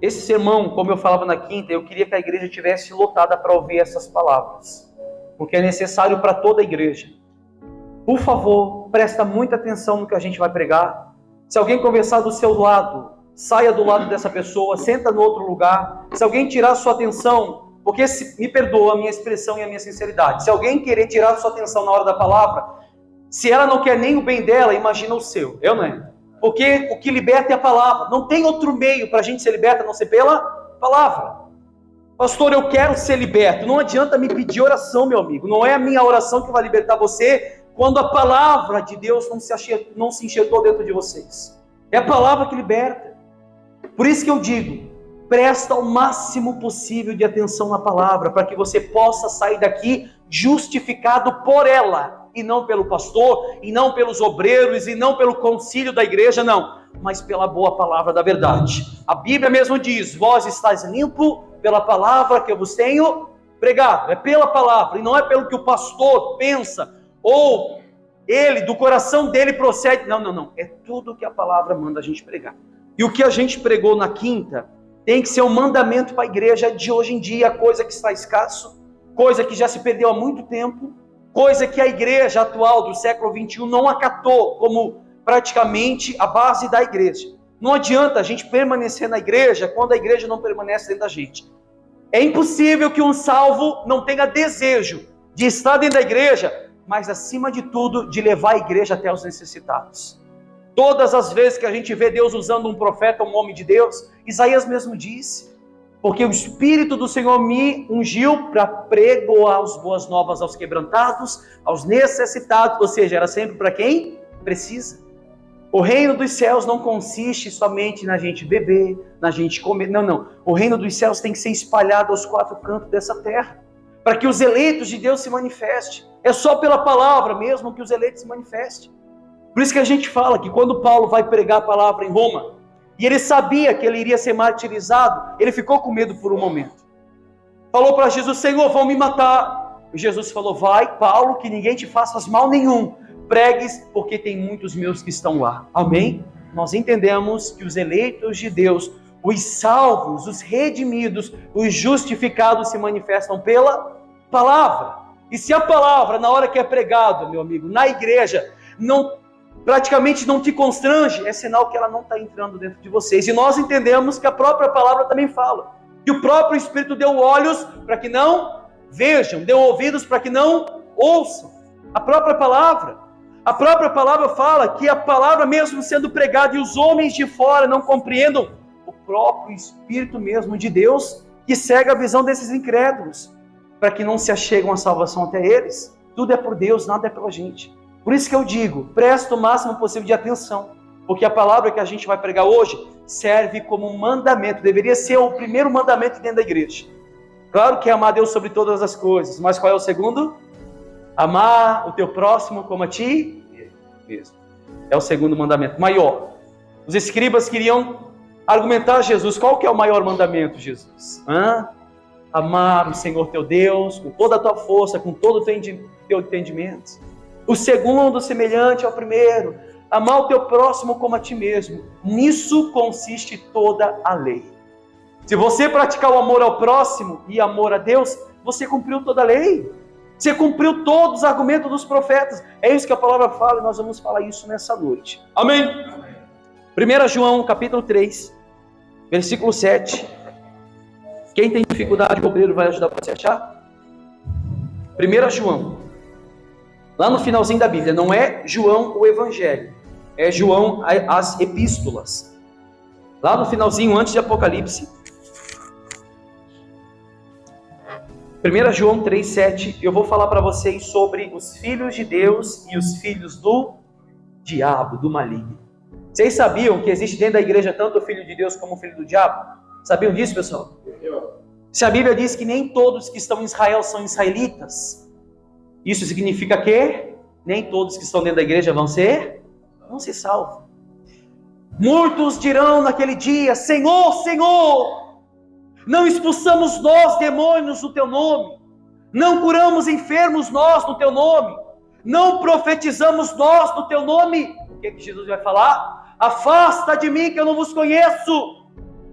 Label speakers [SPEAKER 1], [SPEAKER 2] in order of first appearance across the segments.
[SPEAKER 1] esse sermão, como eu falava na quinta, eu queria que a igreja estivesse lotada para ouvir essas palavras, porque é necessário para toda a igreja. Por favor, presta muita atenção no que a gente vai pregar. Se alguém conversar do seu lado, saia do lado dessa pessoa, senta no outro lugar. Se alguém tirar sua atenção, porque me perdoa a minha expressão e a minha sinceridade, se alguém querer tirar sua atenção na hora da palavra, se ela não quer nem o bem dela, imagina o seu, eu não é? Porque o que liberta é a palavra. Não tem outro meio para a gente ser liberta a não ser pela palavra. Pastor, eu quero ser liberto. Não adianta me pedir oração, meu amigo. Não é a minha oração que vai libertar você quando a palavra de Deus não se enxertou dentro de vocês. É a palavra que liberta. Por isso que eu digo, presta o máximo possível de atenção na palavra, para que você possa sair daqui justificado por ela, e não pelo pastor, e não pelos obreiros, e não pelo concílio da igreja, não, mas pela boa palavra da verdade. A Bíblia mesmo diz, vós estáis limpo pela palavra que eu vos tenho pregado. É pela palavra, e não é pelo que o pastor pensa, ou ele, do coração dele procede. Não, é tudo que a palavra manda a gente pregar. E o que a gente pregou na quinta, tem que ser um mandamento para a igreja de hoje em dia, coisa que está escasso, coisa que já se perdeu há muito tempo, coisa que a igreja atual do século XXI não acatou como praticamente a base da igreja. Não adianta a gente permanecer na igreja quando a igreja não permanece dentro da gente. É impossível que um salvo não tenha desejo de estar dentro da igreja, mas acima de tudo, de levar a igreja até os necessitados. Todas as vezes que a gente vê Deus usando um profeta, um homem de Deus, Isaías mesmo disse, porque o Espírito do Senhor me ungiu para pregoar as boas novas aos quebrantados, aos necessitados, ou seja, era sempre para quem precisa. O reino dos céus não consiste somente na gente beber, na gente comer, não. O reino dos céus tem que ser espalhado aos quatro cantos dessa terra, para que os eleitos de Deus se manifestem. É só pela palavra mesmo que os eleitos se manifestem. Por isso que a gente fala que quando Paulo vai pregar a palavra em Roma, e ele sabia que ele iria ser martirizado, ele ficou com medo por um momento. Falou para Jesus, Senhor, vão me matar. E Jesus falou, vai, Paulo, que ninguém te faça mal nenhum. Pregues, porque tem muitos meus que estão lá. Amém? Nós entendemos que os eleitos de Deus, os salvos, os redimidos, os justificados se manifestam pela palavra. E se a palavra, na hora que é pregado, meu amigo, na igreja, praticamente não te constrange, é sinal que ela não está entrando dentro de vocês. E nós entendemos que a própria palavra também fala, que o próprio Espírito deu olhos para que não vejam, deu ouvidos para que não ouçam. A própria palavra fala que a palavra mesmo sendo pregada e os homens de fora não compreendam, o próprio Espírito mesmo de Deus que cega a visão desses incrédulos, para que não se achegam a salvação até eles. Tudo é por Deus, nada é pela gente. Por isso que eu digo, presta o máximo possível de atenção, porque a palavra que a gente vai pregar hoje serve como um mandamento, deveria ser o primeiro mandamento dentro da igreja. Claro que é amar Deus sobre todas as coisas, mas qual é o segundo? Amar o teu próximo como a ti mesmo. É o segundo mandamento, maior. Os escribas queriam argumentar a Jesus, qual que é o maior mandamento, Jesus? Amar o Senhor teu Deus com toda a tua força, com todo o teu entendimento. O segundo, semelhante ao primeiro, amar o teu próximo como a ti mesmo. Nisso consiste toda a lei. Se você praticar o amor ao próximo e amor a Deus, você cumpriu toda a lei. Você cumpriu todos os argumentos dos profetas. É isso que a palavra fala e nós vamos falar isso nessa noite. Amém? 1 João capítulo 3, versículo 7. Quem tem dificuldade, o obreiro vai ajudar você a achar? 1 João. Lá no finalzinho da Bíblia, não é João o Evangelho, é João as Epístolas. Lá no finalzinho, antes de Apocalipse, 1 João 3,7, eu vou falar para vocês sobre os filhos de Deus e os filhos do diabo, do maligno. Vocês sabiam que existe dentro da igreja tanto o filho de Deus como o filho do diabo? Sabiam disso, pessoal? Se a Bíblia diz que nem todos que estão em Israel são israelitas, isso significa que nem todos que estão dentro da igreja vão ser salvos. Muitos dirão naquele dia, Senhor, Senhor, não expulsamos nós demônios no teu nome, não curamos enfermos nós no teu nome, não profetizamos nós no teu nome. O que Jesus vai falar? Afasta de mim que eu não vos conheço.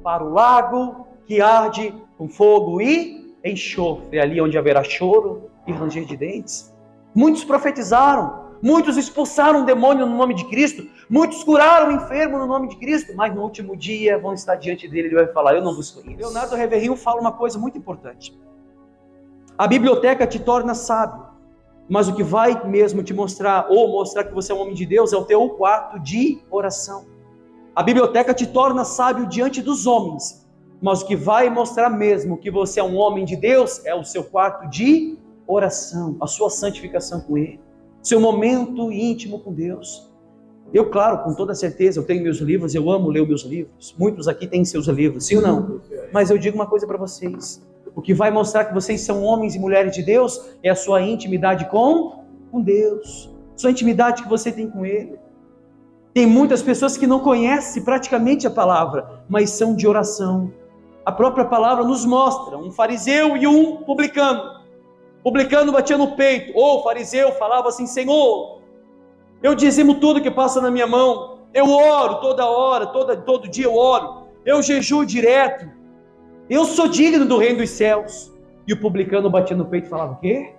[SPEAKER 1] para o lago que arde com fogo e enxofre, ali onde haverá choro e ranger de dentes. Muitos profetizaram, muitos expulsaram o demônio no nome de Cristo, muitos curaram o enfermo no nome de Cristo, mas no último dia vão estar diante dele e ele vai falar: eu não vos conheço. Leonardo Reverrinho fala uma coisa muito importante: a biblioteca te torna sábio, mas o que vai mesmo te mostrar, ou mostrar que você é um homem de Deus, é o teu quarto de oração. A biblioteca te torna sábio diante dos homens, mas o que vai mostrar mesmo que você é um homem de Deus é o seu quarto de oração, a sua santificação com Ele, seu momento íntimo com Deus. Eu, claro, com toda certeza, eu tenho meus livros, eu amo ler meus livros. Muitos aqui têm seus livros, sim ou não? Mas eu digo uma coisa para vocês: o que vai mostrar que vocês são homens e mulheres de Deus é a sua intimidade com Deus, sua intimidade que você tem com Ele. Tem muitas pessoas que não conhecem praticamente a palavra, mas são de oração. A própria palavra nos mostra um fariseu e um publicano. O publicano batia no peito, ou o fariseu falava assim: Senhor, eu dizimo tudo que passa na minha mão, eu oro toda hora, todo dia eu oro, eu jejuo direto, eu sou digno do reino dos céus. E o publicano batia no peito e falava: o quê?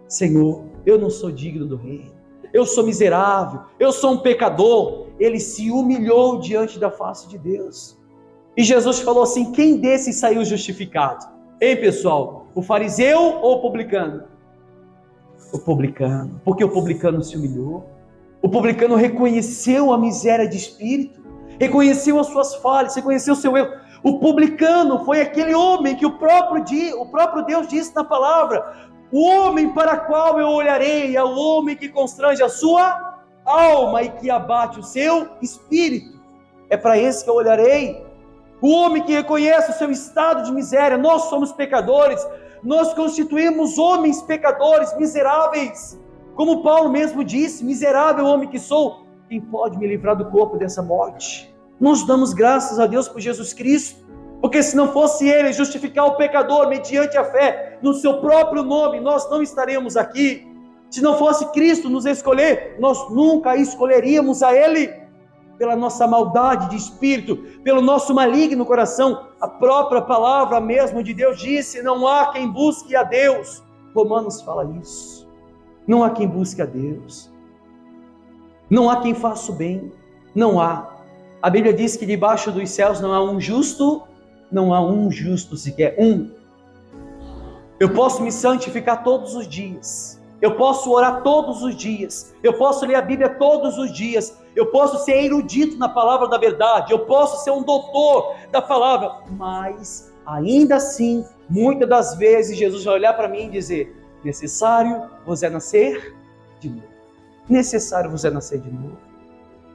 [SPEAKER 1] Senhor, eu não sou digno do reino, eu sou miserável, eu sou um pecador. Ele se humilhou diante da face de Deus. E Jesus falou assim: quem desses saiu justificado? Hein, pessoal? O fariseu ou o publicano? O publicano, porque o publicano se humilhou. O publicano reconheceu a miséria de espírito, reconheceu as suas falhas, reconheceu o seu erro. O publicano foi aquele homem que o próprio Deus disse na palavra: o homem para qual eu olharei é o homem que constrange a sua alma e que abate o seu espírito. É para esse que eu olharei. O homem que reconhece o seu estado de miséria. Nós somos pecadores, nós constituímos homens pecadores, miseráveis. Como Paulo mesmo disse: miserável homem que sou, quem pode me livrar do corpo dessa morte? Nós damos graças a Deus por Jesus Cristo, porque se não fosse Ele justificar o pecador mediante a fé no seu próprio nome, nós não estaremos aqui. Se não fosse Cristo nos escolher, nós nunca escolheríamos a Ele. Pela nossa maldade de espírito, pelo nosso maligno coração. A própria palavra mesmo de Deus disse: não há quem busque a Deus. Romanos fala isso. Não há quem busque a Deus, não há quem faça o bem, não há. A Bíblia diz que debaixo dos céus não há um justo, não há um justo sequer, um. Eu posso me santificar todos os dias, eu posso orar todos os dias, eu posso ler a Bíblia todos os dias, eu posso ser erudito na palavra da verdade, eu posso ser um doutor da palavra, mas ainda assim, muitas das vezes Jesus vai olhar para mim e dizer: necessário vos é nascer de novo. Necessário vos é nascer de novo.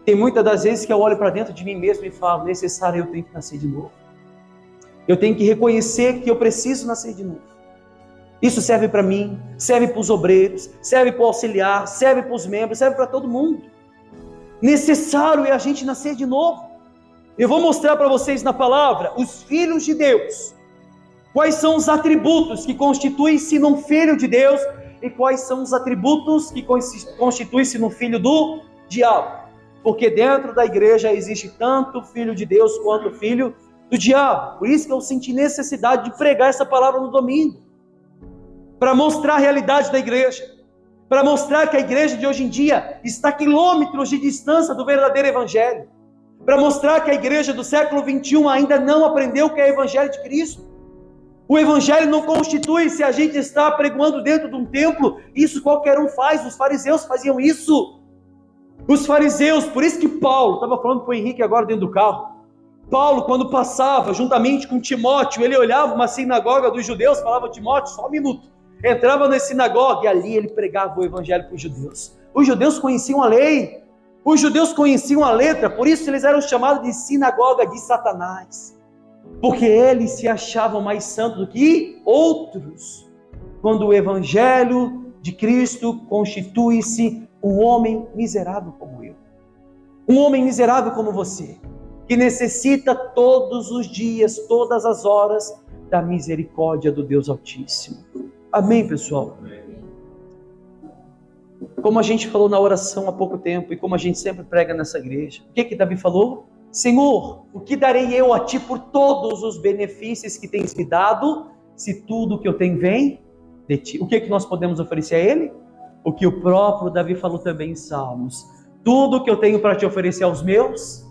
[SPEAKER 1] Tem muitas das vezes que eu olho para dentro de mim mesmo e falo: necessário, eu tenho que nascer de novo. Eu tenho que reconhecer que eu preciso nascer de novo. Isso serve para mim, serve para os obreiros, serve para o auxiliar, serve para os membros, serve para todo mundo. Necessário é a gente nascer de novo. Eu vou mostrar para vocês na palavra os filhos de Deus. Quais são os atributos que constituem-se num filho de Deus e quais são os atributos que constituem-se num filho do diabo. Porque dentro da igreja existe tanto filho de Deus quanto filho do diabo. Por isso que eu senti necessidade de pregar essa palavra no domingo, para mostrar a realidade da igreja, para mostrar que a igreja de hoje em dia está a quilômetros de distância do verdadeiro evangelho, para mostrar que a igreja do século 21 ainda não aprendeu o que é o evangelho de Cristo. O evangelho não constitui se a gente está pregoando dentro de um templo. Isso qualquer um faz, os fariseus faziam isso. Os fariseus, por isso que Paulo, estava falando para o Henrique agora dentro do carro, Paulo, quando passava juntamente com Timóteo, ele olhava uma sinagoga dos judeus, falava: Timóteo, só um minuto. Entrava na sinagoga e ali ele pregava o evangelho para os judeus. Os judeus conheciam a lei, os judeus conheciam a letra, por isso eles eram chamados de sinagoga de Satanás, porque eles se achavam mais santos do que outros, quando o evangelho de Cristo constitui-se um homem miserável como eu, um homem miserável como você, que necessita todos os dias, todas as horas, da misericórdia do Deus Altíssimo. Amém, pessoal? Como a gente falou na oração há pouco tempo, e como a gente sempre prega nessa igreja, o que Davi falou? Senhor, o que darei eu a ti por todos os benefícios que tens me dado, se tudo que eu tenho vem de ti? O que nós podemos oferecer a ele? O que o próprio Davi falou também em Salmos: tudo que eu tenho para te oferecer aos meus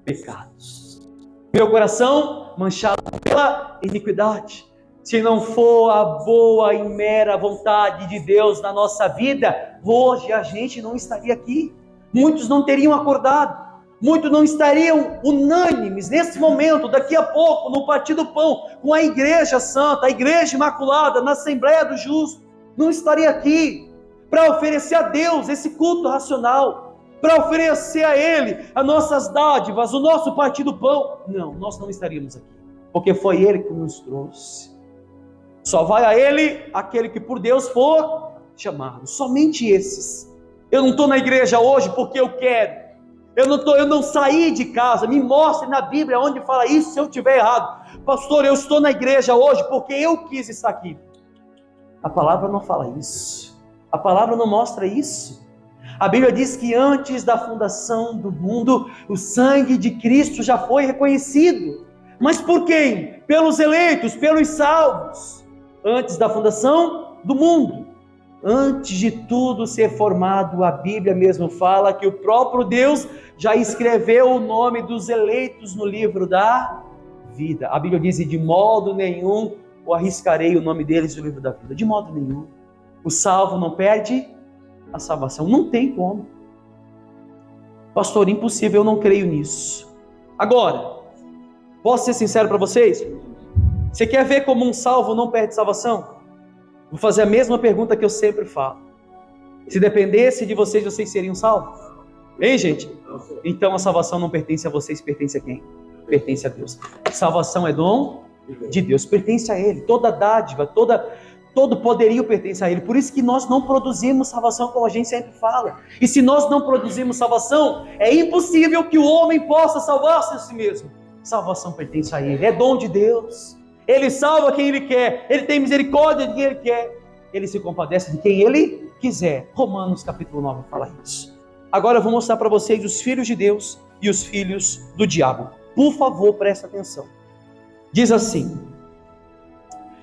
[SPEAKER 1] pecados. Meu coração manchado pela iniquidade. Se não for a boa e mera vontade de Deus na nossa vida, hoje a gente não estaria aqui. Muitos não teriam acordado. Muitos não estariam unânimes nesse momento, daqui a pouco, no Partir do Pão, com a Igreja Santa, a Igreja Imaculada, na Assembleia do Justo. Não estaria aqui para oferecer a Deus esse culto racional, para oferecer a Ele as nossas dádivas, o nosso Partir do Pão. Não, nós não estaríamos aqui, porque foi Ele que nos trouxe. Só vai a Ele aquele que por Deus for chamado, somente esses. Eu não estou na igreja hoje porque eu quero. Eu não saí de casa. Me mostre na Bíblia onde fala isso se eu estiver errado. Pastor, eu estou na igreja hoje porque eu quis estar aqui. A palavra não fala isso. A palavra não mostra isso. A Bíblia diz que antes da fundação do mundo, o sangue de Cristo já foi reconhecido. Mas por quem? Pelos eleitos, pelos salvos. Antes da fundação do mundo. Antes de tudo ser formado, a Bíblia mesmo fala que o próprio Deus já escreveu o nome dos eleitos no livro da vida. A Bíblia diz: de modo nenhum eu arriscarei o nome deles no livro da vida. De modo nenhum. O salvo não perde a salvação. Não tem como. Pastor, impossível, eu não creio nisso. Agora, posso ser sincero para vocês? Você quer ver como um salvo não perde salvação? Vou fazer a mesma pergunta que eu sempre falo. Se dependesse de vocês, vocês seriam salvos? Hein, gente? Então a salvação não pertence a vocês, pertence a quem? Pertence a Deus. Salvação é dom de Deus, pertence a Ele. Toda dádiva, todo poderio pertence a Ele. Por isso que nós não produzimos salvação, como a gente sempre fala. E se nós não produzimos salvação, é impossível que o homem possa salvar-se a si mesmo. Salvação pertence a Ele, é dom de Deus. Ele salva quem Ele quer, Ele tem misericórdia de quem Ele quer, Ele se compadece de quem Ele quiser. Romanos capítulo 9 fala isso. Agora eu vou mostrar para vocês os filhos de Deus e os filhos do diabo. Por favor, presta atenção. Diz assim: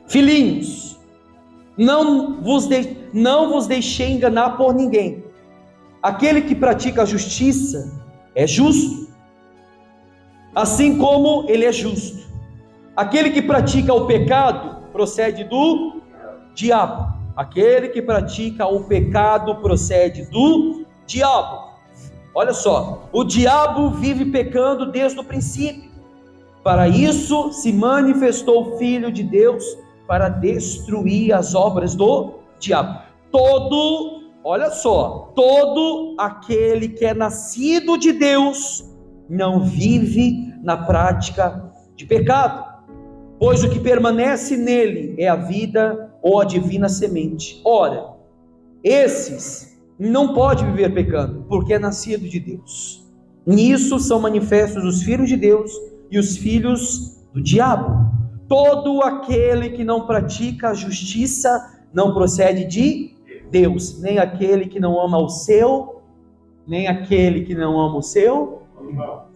[SPEAKER 1] filhinhos, não vos deixei enganar por ninguém. Aquele que pratica a justiça é justo, assim como ele é justo. Aquele que pratica o pecado procede do diabo. Aquele que pratica o pecado procede do diabo. Olha só, o diabo vive pecando desde o princípio. Para isso se manifestou o Filho de Deus, para destruir as obras do diabo. Olha só, todo aquele que é nascido de Deus não vive na prática de pecado. Pois o que permanece nele é a vida ou a divina semente. Ora, esses não podem viver pecando, porque é nascido de Deus. Nisso são manifestos os filhos de Deus e os filhos do diabo. Todo aquele que não pratica a justiça não procede de Deus, nem aquele que não ama o seu, nem aquele que não ama o seu irmão.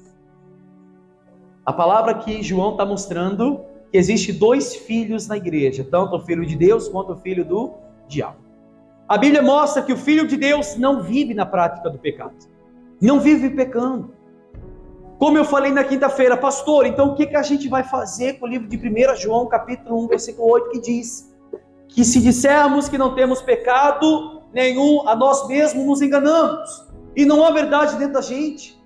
[SPEAKER 1] A palavra que João está mostrando que existe dois filhos na igreja, tanto o filho de Deus quanto o filho do diabo. A Bíblia mostra que o filho de Deus não vive na prática do pecado, não vive pecando. Como eu falei na quinta-feira, pastor, então o que a gente vai fazer com o livro de 1 João, capítulo 1, versículo 8, que diz que se dissermos que não temos pecado nenhum, a nós mesmos nos enganamos, e não há verdade dentro da gente.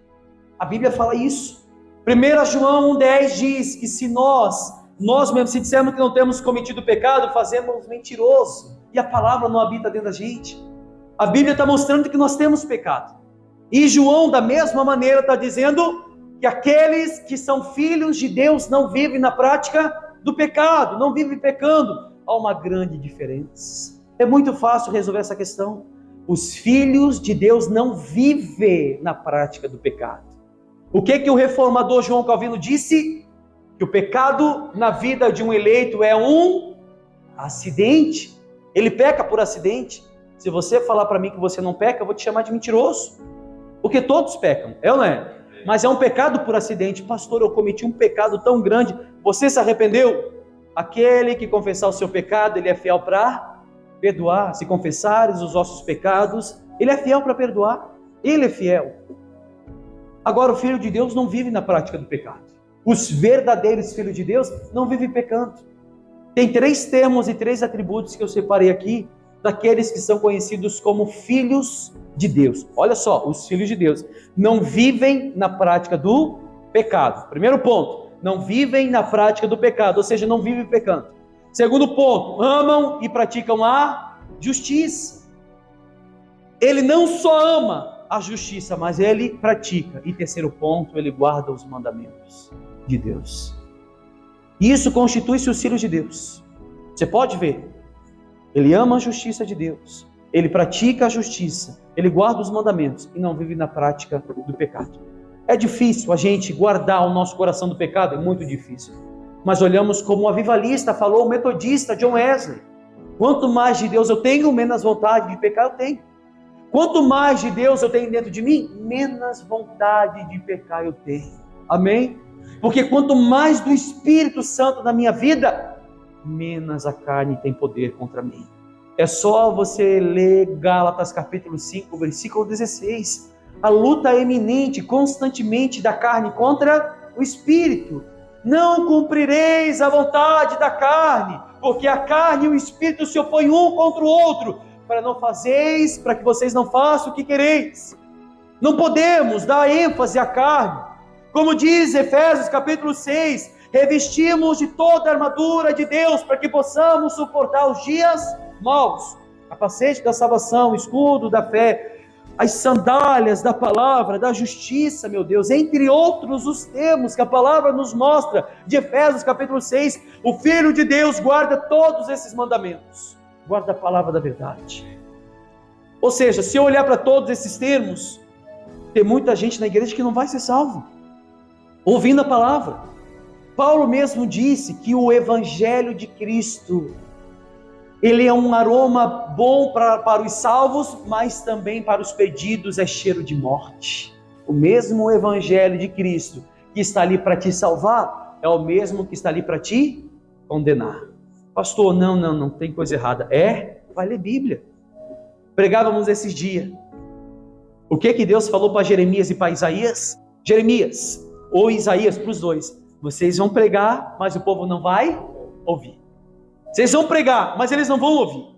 [SPEAKER 1] A Bíblia fala isso. 1 João 1,10 diz que se nós mesmos, se dissermos que não temos cometido pecado, fazemos mentiroso, e a palavra não habita dentro da gente. A Bíblia está mostrando que nós temos pecado, e João da mesma maneira está dizendo que aqueles que são filhos de Deus não vivem na prática do pecado, não vivem pecando. Há uma grande diferença. É muito fácil resolver essa questão. Os filhos de Deus não vivem na prática do pecado. O que o reformador João Calvino disse? Que o pecado na vida de um eleito é um acidente. Ele peca por acidente. Se você falar para mim que você não peca, eu vou te chamar de mentiroso. Porque todos pecam, é ou não é? mas é um pecado por acidente. Pastor, eu cometi um pecado tão grande. Você se arrependeu? Aquele que confessar o seu pecado, ele é fiel para perdoar. Se confessares os vossos pecados, ele é fiel para perdoar. Ele é fiel. Agora, o Filho de Deus não vive na prática do pecado. Os verdadeiros filhos de Deus não vivem pecando. Tem 3 termos e 3 atributos que eu separei aqui, daqueles que são conhecidos como filhos de Deus. Olha só, os filhos de Deus não vivem na prática do pecado. Primeiro ponto, não vivem na prática do pecado, ou seja, não vivem pecando. Segundo ponto, amam e praticam a justiça. Ele não só ama a justiça, mas ele pratica. E terceiro ponto, ele guarda os mandamentos de Deus. Isso constitui-se os filhos de Deus. Você pode ver, ele ama a justiça de Deus, ele pratica a justiça, ele guarda os mandamentos e não vive na prática do pecado. É difícil a gente guardar o nosso coração do pecado, é muito difícil. Mas olhamos como o avivalista falou, o metodista John Wesley: quanto mais de Deus eu tenho, menos vontade de pecar eu tenho. Quanto mais de Deus eu tenho dentro de mim, menos vontade de pecar eu tenho. Amém? Porque quanto mais do Espírito Santo na minha vida, menos a carne tem poder contra mim. É só você ler Gálatas capítulo 5, versículo 16. A luta é eminente, constantemente, da carne contra o Espírito. Não cumprireis a vontade da carne, porque a carne e o Espírito se opõem um contra o outro, para que vocês não façam o que quereis. Não podemos dar ênfase à carne. Como diz Efésios capítulo 6, revestimos de toda a armadura de Deus para que possamos suportar os dias maus. Capacete da salvação, escudo da fé, as sandálias da palavra, da justiça, meu Deus, entre outros os termos que a palavra nos mostra, de Efésios capítulo 6, o Filho de Deus guarda todos esses mandamentos, guarda a palavra da verdade. Ou seja, se eu olhar para todos esses termos, tem muita gente na igreja que não vai ser salvo, ouvindo a palavra. Paulo mesmo disse que o Evangelho de Cristo, ele é um aroma bom para os salvos, mas também para os perdidos é cheiro de morte. O mesmo Evangelho de Cristo que está ali para te salvar, é o mesmo que está ali para te condenar. Pastor, não, tem coisa errada. Vai ler Bíblia. Pregávamos esses dias. O que Deus falou para Jeremias e para Isaías? Jeremias ou Isaías, para os dois: vocês vão pregar, mas o povo não vai ouvir. Vocês vão pregar, mas eles não vão ouvir.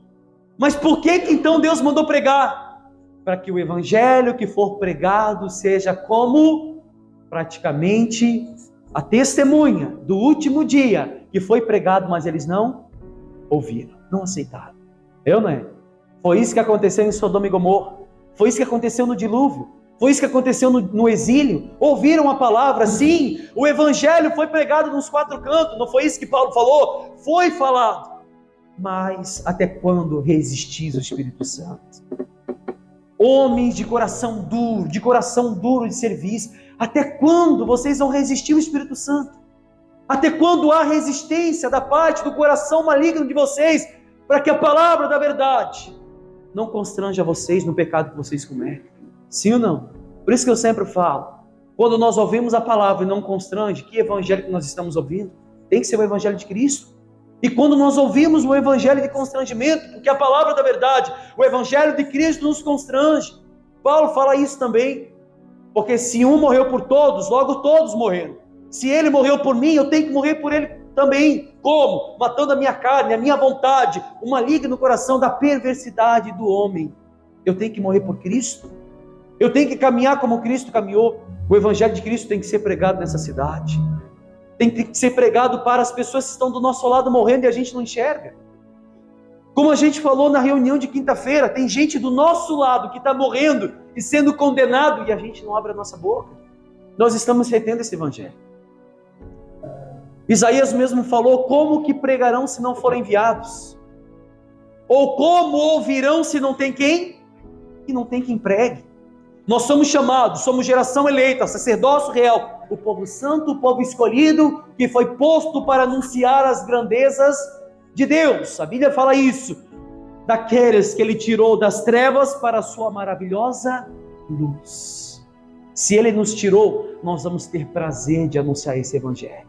[SPEAKER 1] Mas por que então Deus mandou pregar? Para que o evangelho que for pregado seja como praticamente a testemunha do último dia que foi pregado, mas eles não ouviram, não aceitaram. Não é? Foi isso que aconteceu em Sodoma e Gomorra. Foi isso que aconteceu no dilúvio. Foi isso que aconteceu no exílio. Ouviram a palavra, sim, o evangelho foi pregado nos 4 cantos, não foi isso que Paulo falou? Foi falado. Mas até quando resistis ao Espírito Santo? Homens de coração duro de serviço, até quando vocês vão resistir ao Espírito Santo? Até quando há resistência da parte do coração maligno de vocês, para que a palavra da verdade não constranja vocês no pecado que vocês cometem? Sim ou não? Por isso que eu sempre falo, quando nós ouvimos a palavra e não constrange, que evangelho que nós estamos ouvindo? Tem que ser o evangelho de Cristo. E quando nós ouvimos o evangelho de constrangimento, porque a palavra da verdade, o evangelho de Cristo nos constrange. Paulo fala isso também, porque se um morreu por todos, logo todos morreram. Se ele morreu por mim, eu tenho que morrer por ele também. Como? Matando a minha carne, a minha vontade, o maligno no coração da perversidade do homem. Eu tenho que morrer por Cristo. Eu tenho que caminhar como Cristo caminhou. O evangelho de Cristo tem que ser pregado nessa cidade. Tem que ser pregado para as pessoas que estão do nosso lado morrendo e a gente não enxerga. Como a gente falou na reunião de quinta-feira, tem gente do nosso lado que está morrendo e sendo condenado e a gente não abre a nossa boca. Nós estamos retendo esse evangelho. Isaías mesmo falou: como que pregarão se não forem enviados? Ou como ouvirão se não tem quem? E não tem quem pregue. Nós somos chamados, somos geração eleita, sacerdócio real, o povo santo, o povo escolhido, que foi posto para anunciar as grandezas de Deus. A Bíblia fala isso, daqueles que Ele tirou das trevas para a sua maravilhosa luz. Se Ele nos tirou, nós vamos ter prazer de anunciar esse Evangelho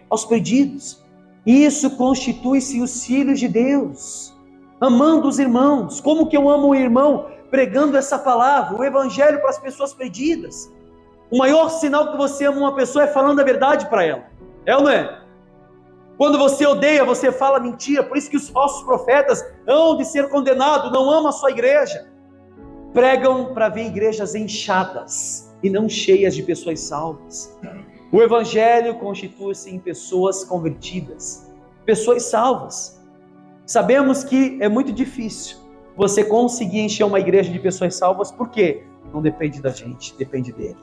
[SPEAKER 1] aos perdidos. Isso constitui-se os filhos de Deus, amando os irmãos. Como que eu amo o irmão? Pregando essa palavra, o Evangelho para as pessoas perdidas. O maior sinal que você ama uma pessoa é falando a verdade para ela. É ou não é? Quando você odeia, você fala mentira. Por isso que os falsos profetas hão de ser condenados, não amam a sua igreja. Pregam para ver igrejas inchadas e não cheias de pessoas salvas. O Evangelho constitui-se em pessoas convertidas, pessoas salvas. Sabemos que é muito difícil você conseguir encher uma igreja de pessoas salvas, por quê? Não depende da gente, depende dele.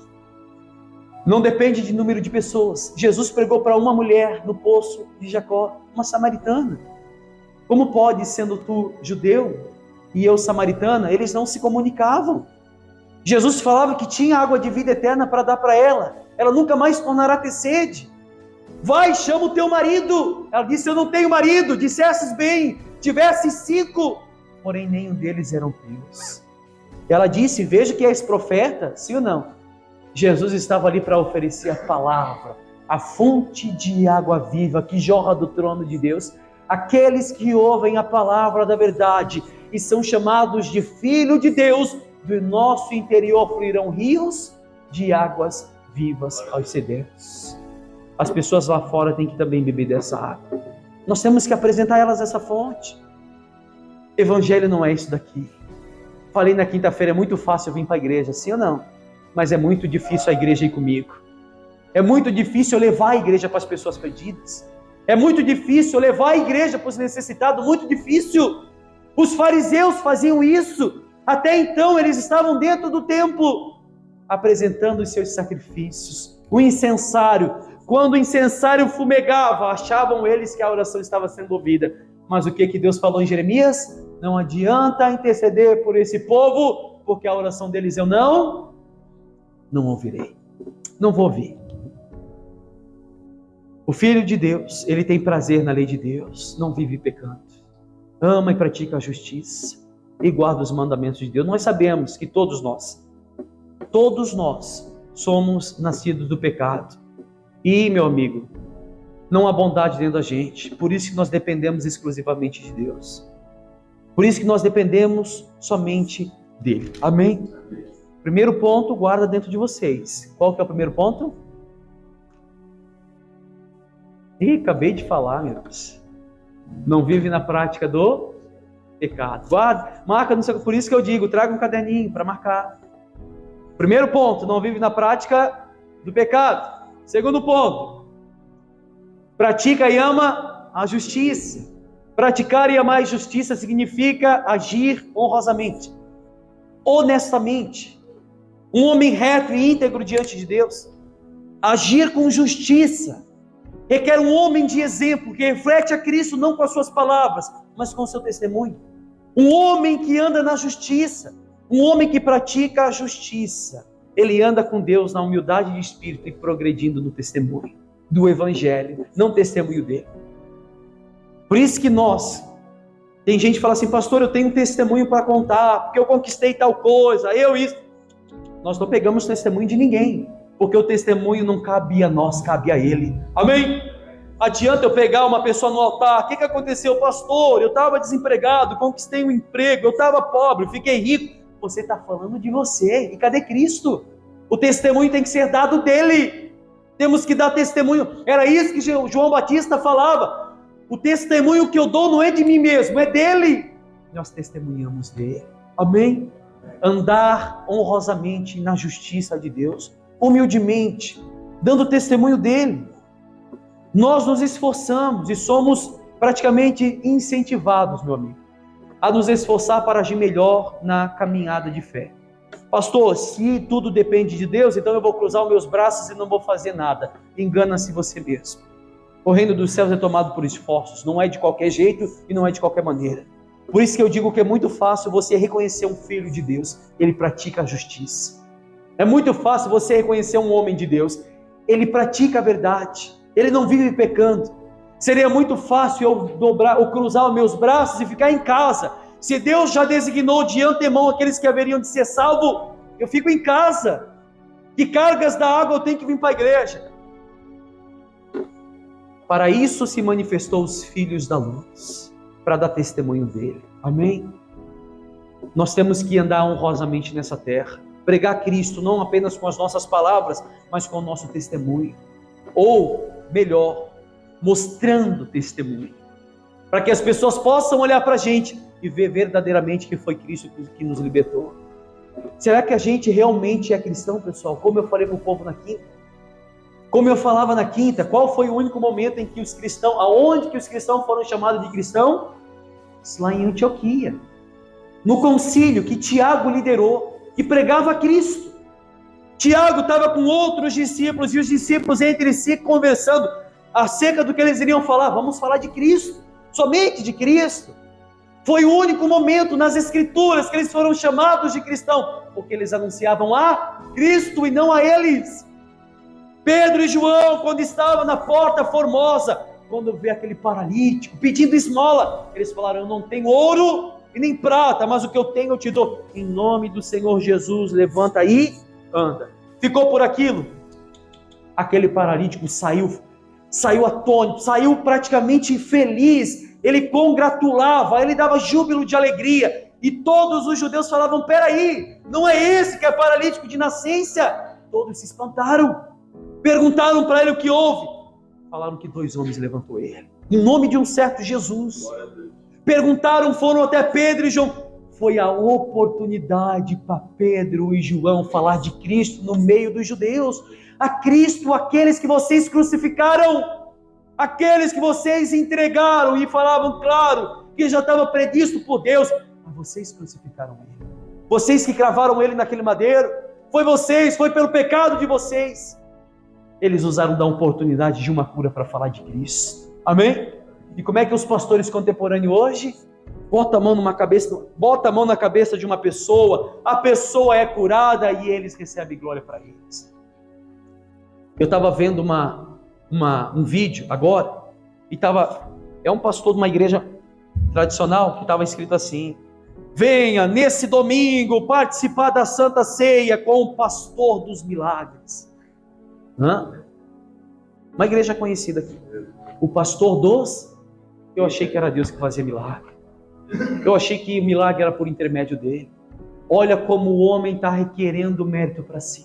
[SPEAKER 1] Não depende de número de pessoas. Jesus pregou para uma mulher no poço de Jacó, uma samaritana. Como pode, sendo tu judeu e eu samaritana, eles não se comunicavam. Jesus falava que tinha água de vida eterna para dar para ela. Ela nunca mais tornará a ter sede. Vai, chama o teu marido. Ela disse, eu não tenho marido. Dissesses bem, tivesse 5, porém nenhum deles eram teus. Ela disse, veja que és profeta, sim ou não? Jesus estava ali para oferecer a palavra, a fonte de água viva que jorra do trono de Deus. Aqueles que ouvem a palavra da verdade e são chamados de filho de Deus, do nosso interior fluirão rios de águas vivas aos sedentos. As pessoas lá fora têm que também beber dessa água. Nós temos que apresentar elas essa fonte. Evangelho não é isso daqui. Falei na quinta-feira, é muito fácil eu vir para a igreja, sim ou não? Mas é muito difícil a igreja ir comigo. É muito difícil eu levar a igreja para as pessoas perdidas. É muito difícil eu levar a igreja para os necessitados, muito difícil. Os fariseus faziam isso. Até então eles estavam dentro do templo, apresentando os seus sacrifícios. O incensário, quando o incensário fumegava, achavam eles que a oração estava sendo ouvida. Mas o que Deus falou em Jeremias? Não adianta interceder por esse povo, porque a oração deles eu não ouvirei. Não vou ouvir. O Filho de Deus, ele tem prazer na lei de Deus, não vive pecando. Ama e pratica a justiça e guarda os mandamentos de Deus. Nós sabemos que todos nós somos nascidos do pecado. E, meu amigo, não há bondade dentro da gente. Por isso que nós dependemos exclusivamente de Deus. Por isso que nós dependemos somente dele. Amém? Primeiro ponto, guarda dentro de vocês. Qual que é o primeiro ponto? Acabei de falar, meu Deus. Não vive na prática do pecado. Guarda, marca, não sei, por isso que eu digo, traga um caderninho para marcar. Primeiro ponto, não vive na prática do pecado. Segundo ponto, pratica e ama a justiça. Praticar e amar a justiça significa agir honrosamente, honestamente. Um homem reto e íntegro diante de Deus. Agir com justiça requer um homem de exemplo, que reflete a Cristo não com as suas palavras, mas com o seu testemunho. Um homem que anda na justiça, um homem que pratica a justiça. Ele anda com Deus na humildade de espírito e progredindo no testemunho do Evangelho, não testemunho dele. Por isso que tem gente que fala assim, pastor, eu tenho um testemunho para contar, porque eu conquistei tal coisa, isso. Nós não pegamos testemunho de ninguém, porque o testemunho não cabe a nós, cabe a ele. Amém? Adianta eu pegar uma pessoa no altar, o que aconteceu, pastor? Eu estava desempregado, conquistei um emprego, eu estava pobre, fiquei rico. Você está falando de você, e cadê Cristo? O testemunho tem que ser dado dele. Temos que dar testemunho. Era isso que João Batista falava. O testemunho que eu dou não é de mim mesmo, é dele. Nós testemunhamos dele. Amém? Andar honrosamente na justiça de Deus, humildemente, dando testemunho dele. Nós nos esforçamos e somos praticamente incentivados, meu amigo, a nos esforçar para agir melhor na caminhada de fé. Pastor, se tudo depende de Deus, então eu vou cruzar os meus braços e não vou fazer nada. Engana-se você mesmo. O reino dos céus é tomado por esforços, não é de qualquer jeito e não é de qualquer maneira. Por isso que eu digo que é muito fácil você reconhecer um filho de Deus, ele pratica a justiça. É muito fácil você reconhecer um homem de Deus, ele pratica a verdade, ele não vive pecando. Seria muito fácil eu cruzar os meus braços e ficar em casa. Se Deus já designou de antemão aqueles que haveriam de ser salvos, eu fico em casa. Que cargas da água eu tenho que vir para a igreja? Para isso se manifestou os filhos da luz, para dar testemunho dele. Amém? Nós temos que andar honrosamente nessa terra, pregar Cristo não apenas com as nossas palavras, mas com o nosso testemunho. Ou, melhor, mostrando testemunho, para que as pessoas possam olhar para a gente e ver verdadeiramente que foi Cristo que nos libertou. Será que a gente realmente é cristão, pessoal? Como eu falei para o povo na quinta, como eu falava na quinta, qual foi o único momento em que os cristãos, aonde que os cristãos foram chamados de cristão? Lá em Antioquia, no concílio que Tiago liderou, que pregava Cristo. Tiago estava com outros discípulos, e os discípulos entre si conversando acerca do que eles iriam falar. Vamos falar de Cristo, somente de Cristo. Foi o único momento nas Escrituras que eles foram chamados de cristão, porque eles anunciavam a Cristo e não a eles. Pedro e João, quando estavam na porta formosa, quando vê aquele paralítico pedindo esmola, eles falaram: eu não tenho ouro e nem prata, mas o que eu tenho eu te dou. Em nome do Senhor Jesus, levanta aí, anda. Ficou por aquilo? Aquele paralítico saiu atônito, saiu praticamente feliz. Ele congratulava, ele dava júbilo de alegria. E todos os judeus falavam: peraí, não é esse que é paralítico de nascença? Todos se espantaram. Perguntaram para ele o que houve. Falaram que 2 homens levantou ele, em nome de um certo Jesus. Perguntaram, foram até Pedro e João. Foi a oportunidade para Pedro e João falar de Cristo no meio dos judeus. A Cristo, aqueles que vocês crucificaram, aqueles que vocês entregaram, e falavam, claro, que já estava previsto por Deus, mas vocês crucificaram ele. Vocês que cravaram ele naquele madeiro, foi vocês, foi pelo pecado de vocês. Eles usaram da oportunidade de uma cura para falar de Cristo. Amém? E como é que os pastores contemporâneos hoje? Bota a mão na cabeça de uma pessoa, a pessoa é curada e eles recebem glória para eles. Eu estava vendo um vídeo agora, e é um pastor de uma igreja tradicional que estava escrito assim: venha nesse domingo participar da Santa Ceia com o pastor dos milagres. Uma igreja conhecida aqui. O pastor dos... Eu achei que era Deus que fazia milagre. Eu achei que o milagre era por intermédio dele. Olha como o homem está requerendo mérito para si.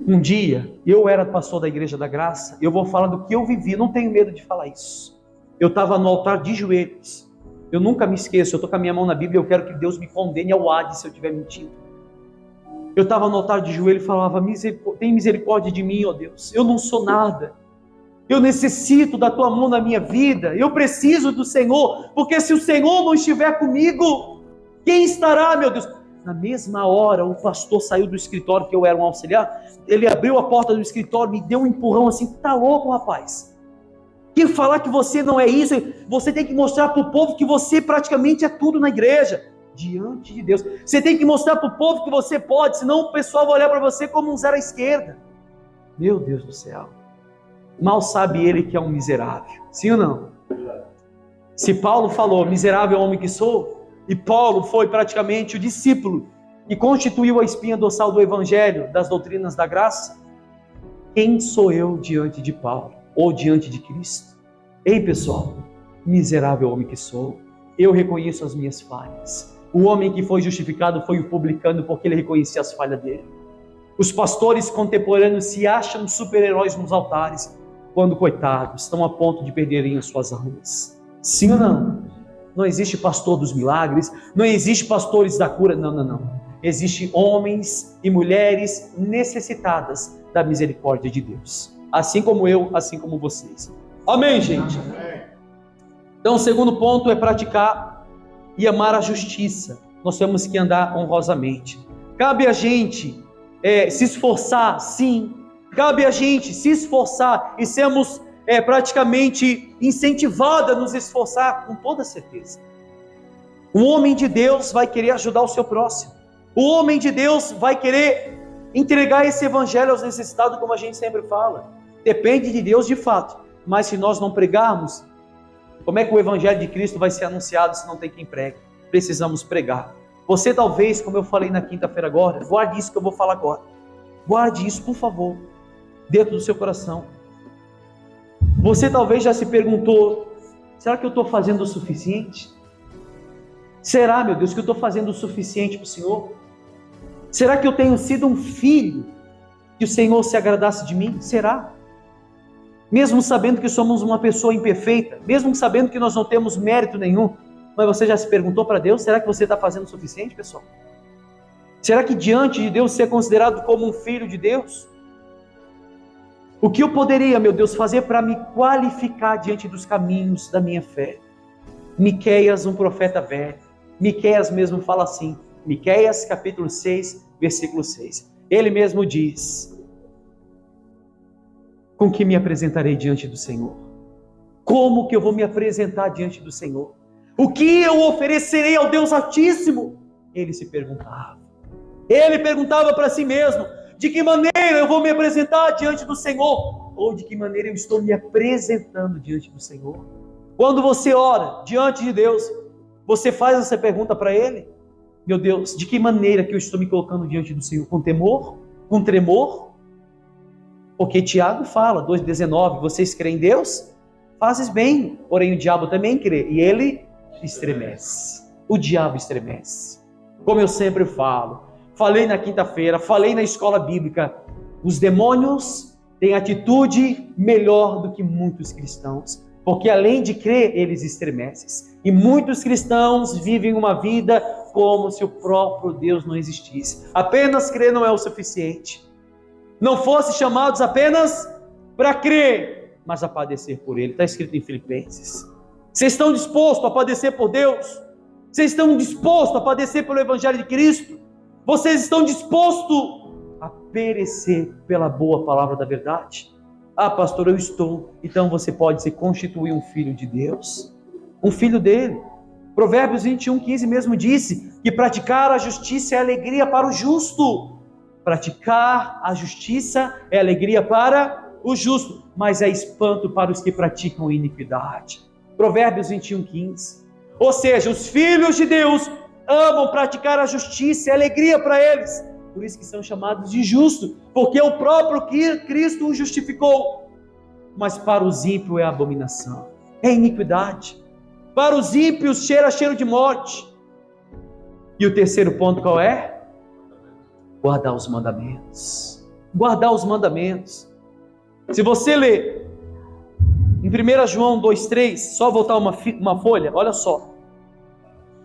[SPEAKER 1] Um dia, eu era pastor da Igreja da Graça, eu vou falar do que eu vivi, não tenho medo de falar isso. Eu estava no altar de joelhos. Eu nunca me esqueço, eu estou com a minha mão na Bíblia, eu quero que Deus me condene ao Hades se eu estiver mentindo. Eu estava no altar de joelho e falava: tem misericórdia de mim, ó Deus, eu não sou nada, eu necessito da tua mão na minha vida, eu preciso do Senhor, porque se o Senhor não estiver comigo, quem estará, meu Deus? Na mesma hora, o pastor saiu do escritório, que eu era um auxiliar, ele abriu a porta do escritório, me deu um empurrão assim: tá louco, rapaz? Quem falar que você não é isso, você tem que mostrar para o povo que você praticamente é tudo na igreja, diante de Deus. Você tem que mostrar para o povo que você pode, senão o pessoal vai olhar para você como um zero à esquerda. Meu Deus do céu, mal sabe ele que é um miserável, sim ou não? Se Paulo falou, miserável homem que sou, e Paulo foi praticamente o discípulo que constituiu a espinha dorsal do evangelho, das doutrinas da graça, quem sou eu diante de Paulo, ou diante de Cristo? Ei pessoal, miserável homem que sou, eu reconheço as minhas falhas. O homem que foi justificado foi o publicano, porque ele reconhecia as falhas dele. Os pastores contemporâneos se acham super-heróis nos altares, quando, coitados, estão a ponto de perderem as suas almas. Sim ou não? Não existe pastor dos milagres, não existe pastores da cura, não. Existem homens e mulheres necessitadas da misericórdia de Deus. Assim como eu, assim como vocês. Amém, gente? Então, o segundo ponto é praticar e amar a justiça. Nós temos que andar honrosamente. Cabe a gente se esforçar, sim. Cabe a gente se esforçar e sermos praticamente incentivados a nos esforçar com toda certeza. O homem de Deus vai querer ajudar o seu próximo. O homem de Deus vai querer entregar esse evangelho aos necessitados, como a gente sempre fala. Depende de Deus de fato. Mas se nós não pregarmos, como é que o evangelho de Cristo vai ser anunciado se não tem quem pregue? Precisamos pregar. Você talvez, como eu falei na quinta-feira agora, guarde isso que eu vou falar agora. Guarde isso, por favor, dentro do seu coração. Você talvez já se perguntou: será que eu estou fazendo o suficiente? Será, meu Deus, que eu estou fazendo o suficiente para o Senhor? Será que eu tenho sido um filho que o Senhor se agradasse de mim? Será? Mesmo sabendo que somos uma pessoa imperfeita, mesmo sabendo que nós não temos mérito nenhum, mas você já se perguntou para Deus: será que você está fazendo o suficiente, pessoal? Será que diante de Deus você é considerado como um filho de Deus? O que eu poderia, meu Deus, fazer para me qualificar diante dos caminhos da minha fé? Miqueias, um profeta velho, Miqueias mesmo fala assim, Miqueias capítulo 6, versículo 6. Ele mesmo diz: com que me apresentarei diante do Senhor? Como que eu vou me apresentar diante do Senhor? O que eu oferecerei ao Deus Altíssimo? Ele se perguntava. Ele perguntava para si mesmo: de que maneira eu vou me apresentar diante do Senhor? Ou de que maneira eu estou me apresentando diante do Senhor? Quando você ora diante de Deus, você faz essa pergunta para Ele: meu Deus, de que maneira que eu estou me colocando diante do Senhor? Com temor? Com tremor? Porque Tiago fala, 2,19, vocês creem em Deus? Fazes bem, porém o diabo também crê, e ele estremece. O diabo estremece. Como eu sempre falo, falei na quinta-feira, falei na escola bíblica, os demônios têm atitude melhor do que muitos cristãos, porque além de crer, eles estremecem. E muitos cristãos vivem uma vida como se o próprio Deus não existisse. Apenas crer não é o suficiente. Não fossem chamados apenas para crer, mas a padecer por Ele. Está escrito em Filipenses. Vocês estão dispostos a padecer por Deus? Vocês estão dispostos a padecer pelo Evangelho de Cristo? Vocês estão dispostos a perecer pela boa palavra da verdade? Ah, pastor, eu estou. Então você pode se constituir um filho de Deus, um filho dele. Provérbios 21:15 mesmo disse que praticar a justiça é alegria para o justo. Praticar a justiça é alegria para o justo, mas é espanto para os que praticam iniquidade. Provérbios 21:15. Ou seja, os filhos de Deus amam praticar a justiça, é alegria para eles. Por isso que são chamados de justos, porque o próprio Cristo os justificou. Mas para os ímpios é abominação, é iniquidade. Para os ímpios cheiro de morte. E o terceiro ponto qual é? Guardar os mandamentos. Guardar os mandamentos. Se você ler em 1 João 2,3, só voltar uma folha, olha só.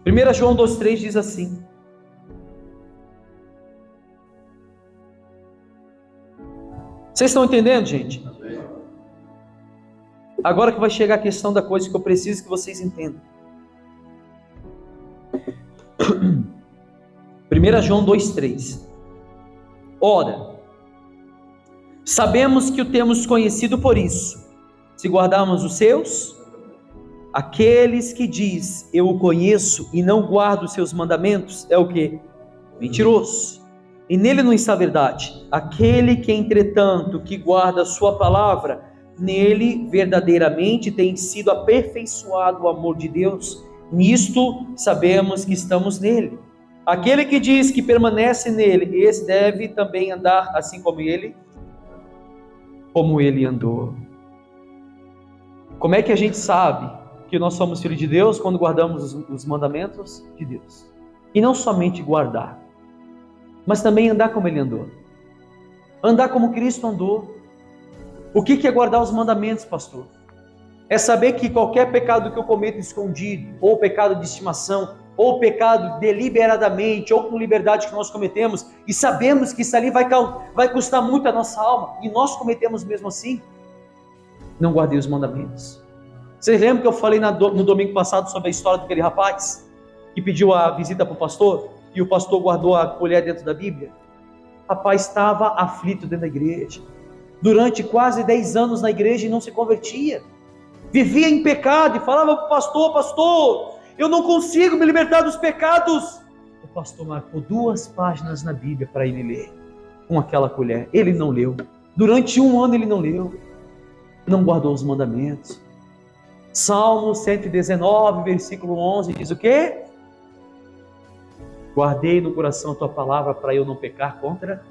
[SPEAKER 1] 1 João 2,3 diz assim: vocês estão entendendo, gente? Agora que vai chegar a questão da coisa que eu preciso que vocês entendam. 1 João 2,3. Ora, sabemos que o temos conhecido por isso, se guardarmos os seus. Aqueles que diz, eu o conheço e não guardo os seus mandamentos, é o quê? Mentiroso. E nele não está a verdade. Aquele que, entretanto, que guarda a sua palavra, nele verdadeiramente tem sido aperfeiçoado o amor de Deus. Nisto sabemos que estamos nele. Aquele que diz que permanece nele, esse deve também andar assim como ele andou. Como é que a gente sabe que nós somos filhos de Deus? Quando guardamos os mandamentos de Deus. E não somente guardar, mas também andar como ele andou. Andar como Cristo andou. O que é guardar os mandamentos, pastor? É saber que qualquer pecado que eu cometo escondido, ou pecado de estimação, ou pecado deliberadamente, ou com liberdade que nós cometemos, e sabemos que isso ali vai custar muito a nossa alma, e nós cometemos mesmo assim, não guardei os mandamentos. Vocês lembram que eu falei no domingo passado sobre a história daquele rapaz, que pediu a visita para o pastor, e o pastor guardou a colher dentro da Bíblia? O rapaz estava aflito dentro da igreja, durante quase 10 anos na igreja e não se convertia, vivia em pecado, e falava para o pastor: pastor, eu não consigo me libertar dos pecados. O pastor marcou 2 páginas na Bíblia para ele ler, com aquela colher. Ele não leu, durante 1 ano ele não leu, não guardou os mandamentos. Salmo 119, versículo 11, diz o quê? Guardei no coração a tua palavra para eu não pecar contra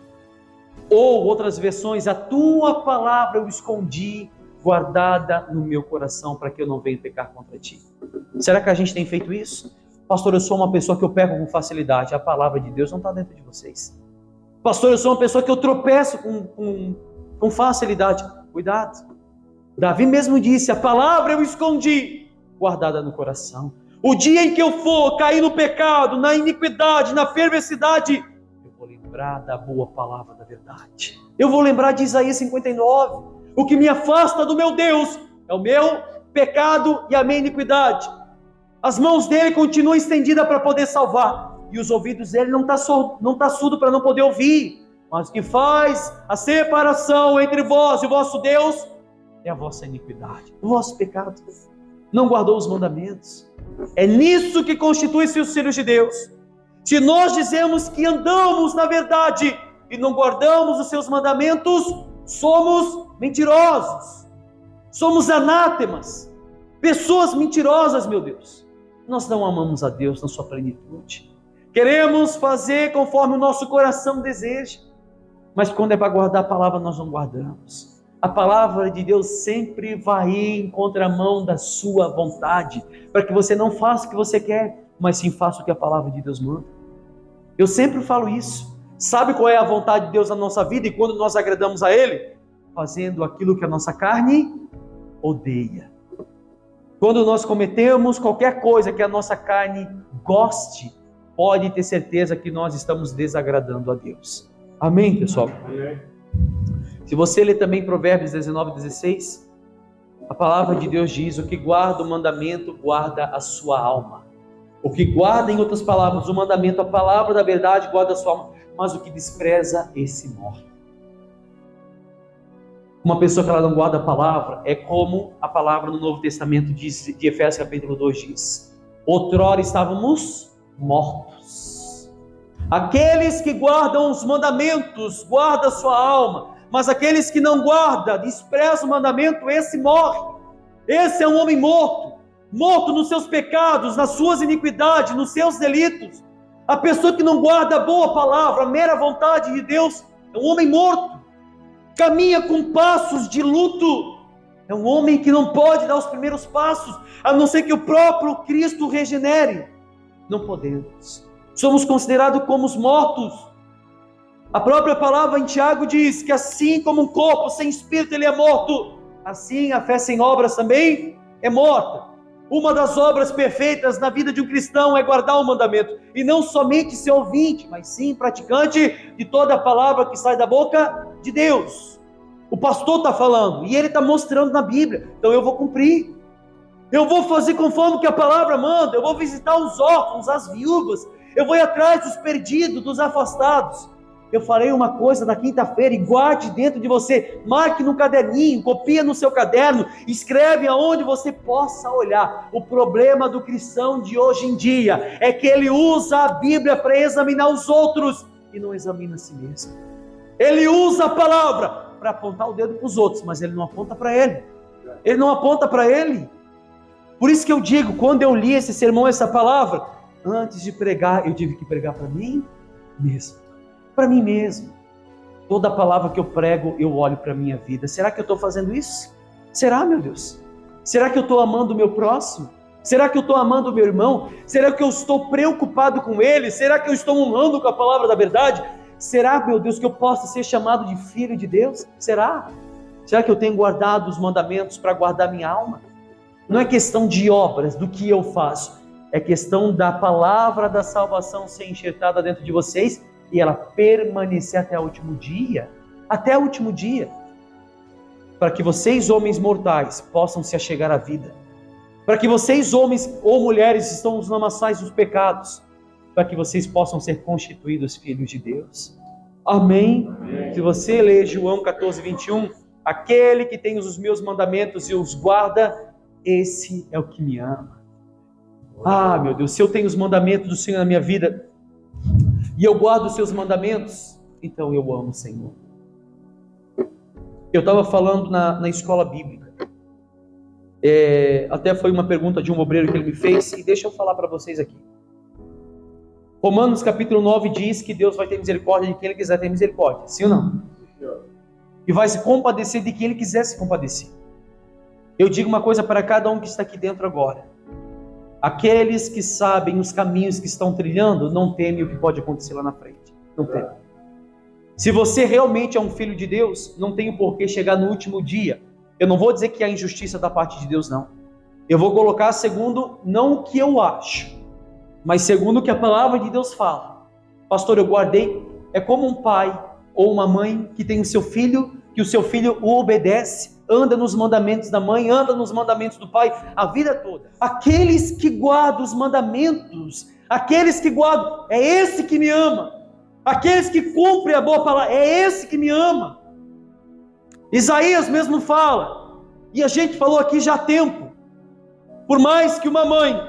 [SPEAKER 1] Ou outras versões, a tua palavra eu escondi, guardada no meu coração, para que eu não venha pecar contra ti. Será que a gente tem feito isso? Pastor, eu sou uma pessoa que eu peco com facilidade. A palavra de Deus não está dentro de vocês. Pastor, eu sou uma pessoa que eu tropeço com facilidade. Cuidado. Davi mesmo disse, a palavra eu escondi, guardada no coração. O dia em que eu for cair no pecado, na iniquidade, na perversidade, eu vou lembrar da boa palavra da verdade. Eu vou lembrar de Isaías 59. O que me afasta do meu Deus é o meu pecado e a minha iniquidade. As mãos dele continuam estendidas para poder salvar. E os ouvidos dele não tá surdo para não poder ouvir. Mas o que faz a separação entre vós e o vosso Deus é a vossa iniquidade, o vosso pecado. Não guardou os mandamentos. É nisso que constitui-se os filhos de Deus. Se nós dizemos que andamos na verdade e não guardamos os seus mandamentos, somos mentirosos. Somos anátemas. Pessoas mentirosas, meu Deus. Nós não amamos a Deus na sua plenitude. Queremos fazer conforme o nosso coração deseja. Mas quando é para guardar a palavra, nós não guardamos. A palavra de Deus sempre vai em contramão da sua vontade, para que você não faça o que você quer, mas sim faça o que a palavra de Deus manda. Eu sempre falo isso. Sabe qual é a vontade de Deus na nossa vida e quando nós agradamos a Ele? Fazendo aquilo que a nossa carne odeia. Quando nós cometemos qualquer coisa que a nossa carne goste, pode ter certeza que nós estamos desagradando a Deus. Amém, pessoal? Amém. Se você ler também Provérbios 19:16, a palavra de Deus diz, o que guarda o mandamento, guarda a sua alma. O que guarda, em outras palavras, o mandamento, a palavra da verdade, guarda a sua alma. Mas o que despreza, esse morre. Uma pessoa que ela não guarda a palavra, é como a palavra no Novo Testamento diz, de Efésios capítulo 2 diz, outrora estávamos mortos. Aqueles que guardam os mandamentos, guardam a sua alma. Mas aqueles que não guardam, desprezam o mandamento, esse morre. Esse é um homem morto. Morto nos seus pecados, nas suas iniquidades, nos seus delitos. A pessoa que não guarda a boa palavra, a mera vontade de Deus, é um homem morto. Caminha com passos de luto. É um homem que não pode dar os primeiros passos, a não ser que o próprio Cristo regenere. Não podemos. Somos considerados como os mortos. A própria palavra em Tiago diz que assim como um corpo sem espírito ele é morto, assim a fé sem obras também é morta. Uma das obras perfeitas na vida de um cristão é guardar o mandamento, e não somente ser ouvinte, mas sim praticante de toda a palavra que sai da boca de Deus. O pastor está falando, e ele está mostrando na Bíblia, então eu vou cumprir. Eu vou fazer conforme que a palavra manda, eu vou visitar os órfãos, as viúvas, eu vou ir atrás dos perdidos, dos afastados. Eu farei uma coisa na quinta-feira e guarde dentro de você, marque no caderninho, copia no seu caderno, escreve aonde você possa olhar. O problema do cristão de hoje em dia é que ele usa a Bíblia para examinar os outros e não examina a si mesmo. Ele usa a palavra para apontar o dedo para os outros, mas ele não aponta para ele. Ele não aponta para ele. Por isso que eu digo, quando eu li esse sermão, essa palavra, antes de pregar, eu tive que pregar para mim mesmo. Para mim mesmo. Toda palavra que eu prego, eu olho para a minha vida. Será que eu estou fazendo isso? Será, meu Deus? Será que eu estou amando o meu próximo? Será que eu estou amando o meu irmão? Será que eu estou preocupado com ele? Será que eu estou honrando com a palavra da verdade? Será, meu Deus, que eu possa ser chamado de filho de Deus? Será? Será que eu tenho guardado os mandamentos para guardar minha alma? Não é questão de obras, do que eu faço. É questão da palavra da salvação ser enxertada dentro de vocês e ela permanecer até o último dia, para que vocês, homens mortais, possam se achegar à vida, para que vocês, homens ou mulheres, estão nos lamaçais dos pecados, para que vocês possam ser constituídos filhos de Deus. Amém? Amém. Se você ler João 14:21, aquele que tem os meus mandamentos e os guarda, esse é o que me ama. Ah, meu Deus, se eu tenho os mandamentos do Senhor na minha vida, e eu guardo os seus mandamentos, então eu amo o Senhor. Eu estava falando na escola bíblica, até foi uma pergunta de um obreiro que ele me fez, e deixa eu falar para vocês aqui. Romanos capítulo 9 diz que Deus vai ter misericórdia de quem Ele quiser ter misericórdia, sim ou não? E vai se compadecer de quem Ele quiser se compadecer. Eu digo uma coisa para cada um que está aqui dentro agora. Aqueles que sabem os caminhos que estão trilhando, não temem o que pode acontecer lá na frente. Não temem. Se você realmente é um filho de Deus, não tem por que chegar no último dia. Eu não vou dizer que há injustiça da parte de Deus, não. Eu vou colocar segundo, não o que eu acho, mas segundo o que a palavra de Deus fala. Pastor, eu guardei. É como um pai ou uma mãe que tem o seu filho, que o seu filho o obedece, anda nos mandamentos da mãe, anda nos mandamentos do pai, a vida toda. Aqueles que guardam os mandamentos, aqueles que guardam, é esse que me ama. Aqueles que cumprem a boa palavra, é esse que me ama. Isaías mesmo fala, e a gente falou aqui já há tempo, por mais que uma mãe,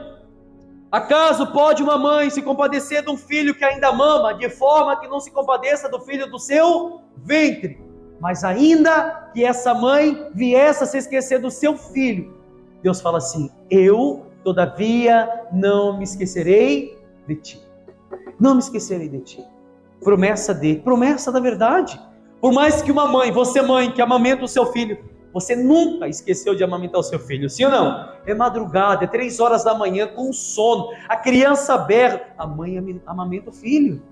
[SPEAKER 1] acaso pode uma mãe se compadecer de um filho que ainda mama, de forma que não se compadeça do filho do seu ventre? Mas ainda que essa mãe viesse a se esquecer do seu filho, Deus fala assim: eu, todavia, não me esquecerei de ti. Não me esquecerei de ti. Promessa da verdade. Por mais que uma mãe, você mãe que amamenta o seu filho, você nunca esqueceu de amamentar o seu filho, sim ou não? É madrugada, é 3 horas da manhã com sono, a criança berra, a mãe amamenta o filho.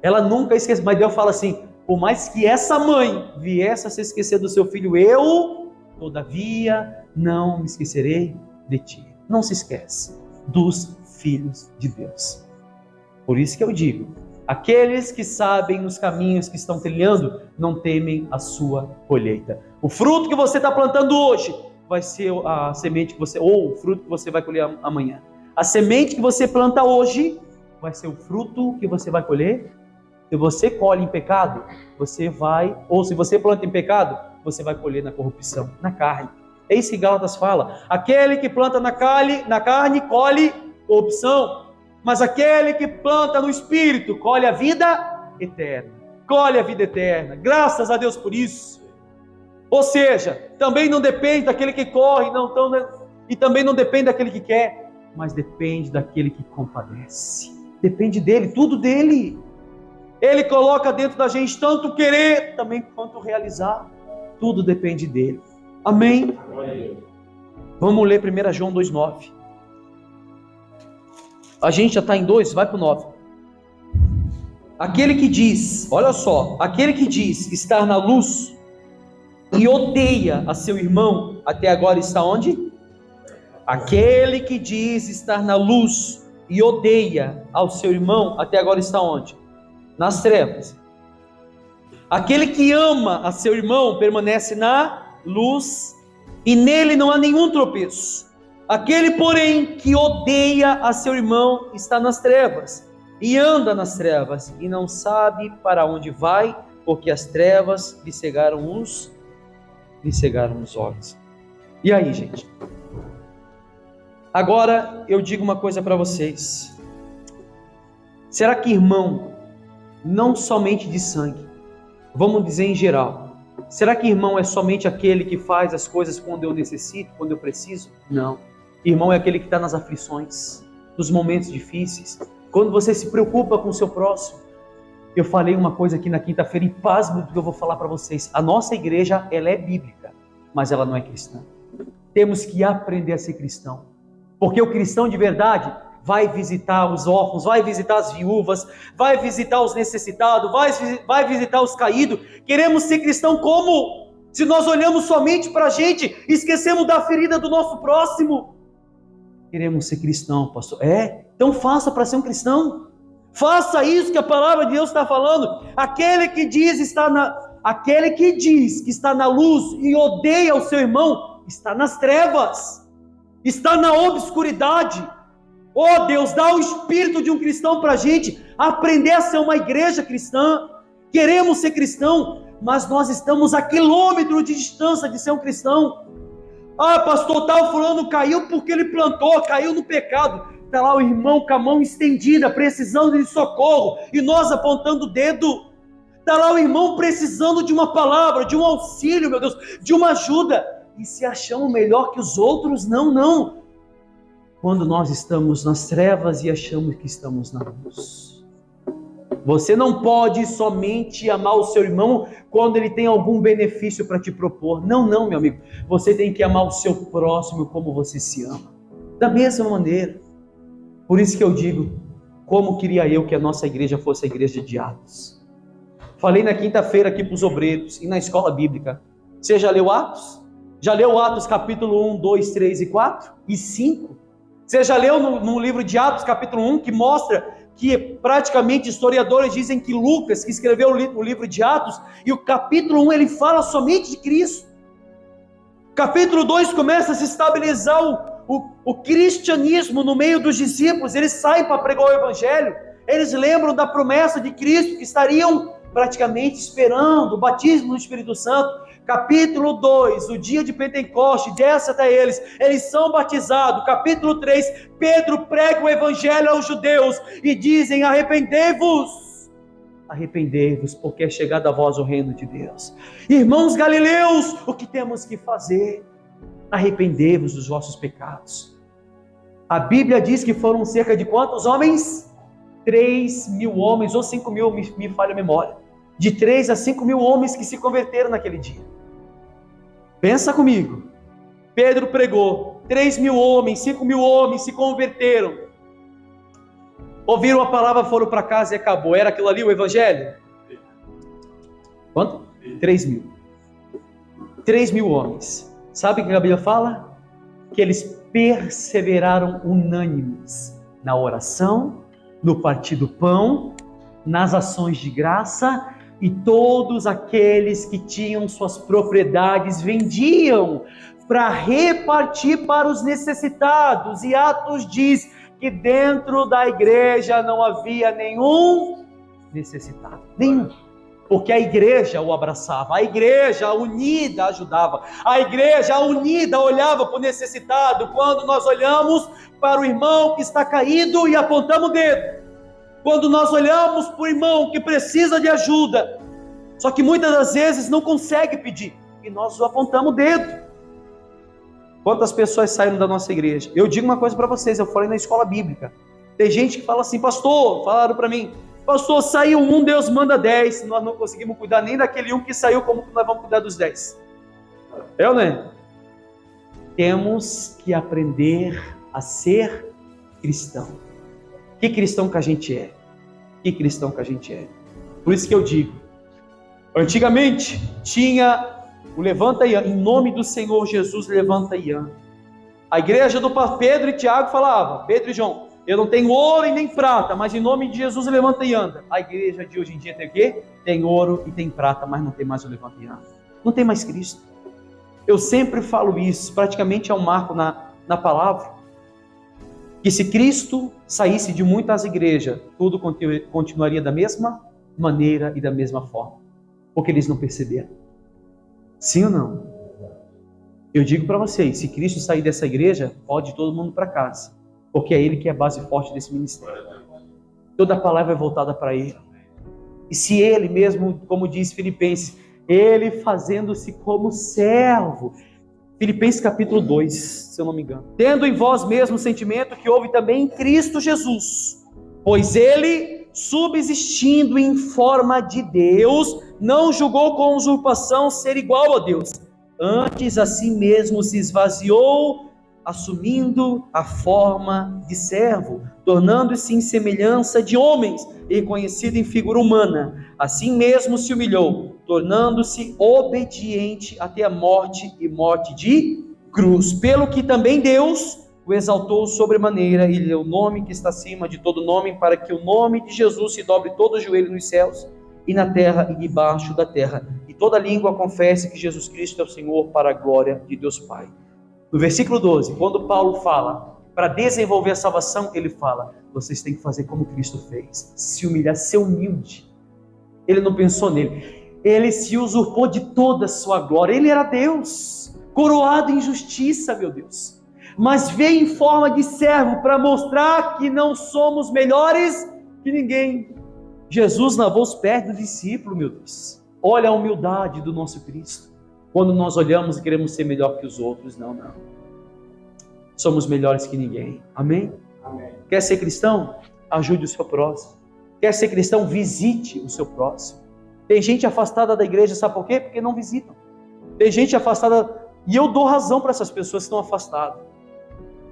[SPEAKER 1] Ela nunca esquece, mas Deus fala assim: por mais que essa mãe viesse a se esquecer do seu filho, eu, todavia, não me esquecerei de ti. Não se esquece dos filhos de Deus. Por isso que eu digo, aqueles que sabem os caminhos que estão trilhando, não temem a sua colheita. O fruto que você está plantando hoje vai ser a semente que você, ou o fruto que você vai colher amanhã. A semente que você planta hoje vai ser o fruto que você vai colher. Se você colhe em pecado, você vai, ou se você planta em pecado, você vai colher na corrupção, na carne. É isso que Gálatas fala. Aquele que planta na carne colhe corrupção, mas aquele que planta no Espírito colhe a vida eterna. Colhe a vida eterna. Graças a Deus por isso. Ou seja, também não depende daquele que corre, e também não depende daquele que quer, mas depende daquele que compadece. Depende dele, tudo dele. Ele coloca dentro da gente tanto querer, também quanto realizar. Tudo depende dele. Amém? Amém. Vamos ler 1 João 2,9. A gente já está em 2, vai para o 9. Aquele que diz, olha só, aquele que diz estar na luz e odeia a seu irmão, até agora está onde? Aquele que diz estar na luz e odeia ao seu irmão, até agora está onde? Nas trevas. Aquele que ama a seu irmão permanece na luz e nele não há nenhum tropeço. Aquele, porém, que odeia a seu irmão está nas trevas e anda nas trevas e não sabe para onde vai, porque as trevas lhe cegaram os olhos. E aí, gente? Agora eu digo uma coisa para vocês. Será que irmão, não somente de sangue, vamos dizer em geral, será que irmão é somente aquele que faz as coisas quando eu necessito, quando eu preciso? Não. Irmão é aquele que está nas aflições, nos momentos difíceis, quando você se preocupa com o seu próximo. Eu falei uma coisa aqui na quinta-feira e pasmo do que eu vou falar para vocês. A nossa igreja, ela é bíblica, mas ela não é cristã. Temos que aprender a ser cristão, porque o cristão de verdade vai visitar os órfãos, vai visitar as viúvas, vai visitar os necessitados, vai visitar os caídos. Queremos ser cristão como? Se nós olhamos somente para a gente, esquecemos da ferida do nosso próximo. Queremos ser cristão, pastor. Então faça para ser um cristão. Faça isso que a palavra de Deus está falando. Aquele que diz que está na luz e odeia o seu irmão, está nas trevas, está na obscuridade. Oh Deus, dá o espírito de um cristão para a gente aprender a ser uma igreja cristã. Queremos ser cristão, mas nós estamos a quilômetros de distância de ser um cristão. Ah, pastor, tal fulano caiu porque ele plantou, caiu no pecado. Está lá o irmão com a mão estendida, precisando de socorro, e nós apontando o dedo. Está lá o irmão precisando de uma palavra, de um auxílio, meu Deus, de uma ajuda. E se achamos melhor que os outros? Não. Quando nós estamos nas trevas e achamos que estamos na luz. Você não pode somente amar o seu irmão quando ele tem algum benefício para te propor. Não, não, meu amigo. Você tem que amar o seu próximo como você se ama. Da mesma maneira. Por isso que eu digo, como queria eu que a nossa igreja fosse a igreja de Atos. Falei na quinta-feira aqui para os obreiros e na escola bíblica. Você já leu Atos? Já leu Atos capítulo 1, 2, 3 e 4? E 5? Você já leu no livro de Atos capítulo 1 que mostra que praticamente historiadores dizem que Lucas, que escreveu o livro de Atos, e o capítulo 1 ele fala somente de Cristo. Capítulo 2 começa a se estabilizar o cristianismo no meio dos discípulos. Eles saem para pregar o evangelho, eles lembram da promessa de Cristo, que estariam praticamente esperando o batismo no Espírito Santo. Capítulo 2, o dia de Pentecoste, desce até eles são batizados. Capítulo 3, Pedro prega o evangelho aos judeus e dizem: arrependei-vos, arrependei-vos, porque é chegado a vós o reino de Deus. Irmãos galileus, o que temos que fazer? Arrependei-vos dos vossos pecados. A Bíblia diz que foram cerca de quantos homens? 3.000 homens, ou 5.000, me falha a memória. De 3 a 5.000 homens que se converteram naquele dia. Pensa comigo. Pedro pregou, 3.000 homens, 5.000 homens se converteram. Ouviram a palavra, foram para casa e acabou. Era aquilo ali o evangelho? Quanto? 3.000. 3.000 homens. Sabe o que a Bíblia fala? Que eles perseveraram unânimes na oração, no partir do pão, nas ações de graça, e todos aqueles que tinham suas propriedades vendiam para repartir para os necessitados. E Atos diz que dentro da igreja não havia nenhum necessitado, nenhum, porque a igreja o abraçava, a igreja unida ajudava, a igreja unida olhava para o necessitado. Quando nós olhamos para o irmão que está caído e apontamos o dedo, quando nós olhamos para o irmão que precisa de ajuda, só que muitas das vezes não consegue pedir, e nós apontamos o dedo. Quantas pessoas saíram da nossa igreja? Eu digo uma coisa para vocês, eu falei na escola bíblica, tem gente que fala assim: pastor, falaram para mim, pastor, saiu um, Deus manda 10, nós não conseguimos cuidar nem daquele um que saiu, como que nós vamos cuidar dos 10? Eu, né? Temos que aprender a ser cristão. Que cristão que a gente é? Que cristão que a gente é? Por isso que eu digo, antigamente tinha o levanta e anda, em nome do Senhor Jesus, levanta e anda. A igreja do Pedro e Tiago falava, Pedro e João, eu não tenho ouro e nem prata, mas em nome de Jesus levanta e anda. A igreja de hoje em dia tem o quê? Tem ouro e tem prata, mas não tem mais o levanta e anda. Não tem mais Cristo. Eu sempre falo isso, praticamente é um marco na palavra, que se Cristo saísse de muitas igrejas, tudo continuaria da mesma maneira e da mesma forma, porque eles não perceberam. Sim ou não? Eu digo para vocês, se Cristo sair dessa igreja, pode ir todo mundo para casa, porque é Ele que é a base forte desse ministério. Toda a palavra é voltada para Ele. E se Ele mesmo, como diz Filipenses, Ele fazendo-se como servo, Filipenses capítulo 2, se eu não me engano. Tendo em vós mesmo o sentimento que houve também em Cristo Jesus, pois Ele, subsistindo em forma de Deus, não julgou com usurpação ser igual a Deus. Antes a si mesmo se esvaziou, assumindo a forma de servo, tornando-se em semelhança de homens, e reconhecido em figura humana. Assim mesmo se humilhou, tornando-se obediente até a morte e morte de cruz. Pelo que também Deus o exaltou sobremaneira e lhe deu o nome que está acima de todo nome, para que o nome de Jesus se dobre todo o joelho nos céus e na terra e debaixo da terra, e toda língua confesse que Jesus Cristo é o Senhor, para a glória de Deus Pai. No versículo 12, quando Paulo fala para desenvolver a salvação, ele fala: vocês têm que fazer como Cristo fez, se humilhar, ser humilde. Ele não pensou nele, ele se usurpou de toda a sua glória. Ele era Deus, coroado em justiça, meu Deus, mas veio em forma de servo para mostrar que não somos melhores que ninguém. Jesus lavou os pés do discípulo, meu Deus. Olha a humildade do nosso Cristo. Quando nós olhamos e queremos ser melhor que os outros, não. Somos melhores que ninguém. Amém? Amém. Quer ser cristão? Ajude o seu próximo. Quer ser cristão? Visite o seu próximo. Tem gente afastada da igreja, sabe por quê? Porque não visitam. Tem gente afastada, e eu dou razão para essas pessoas que estão afastadas.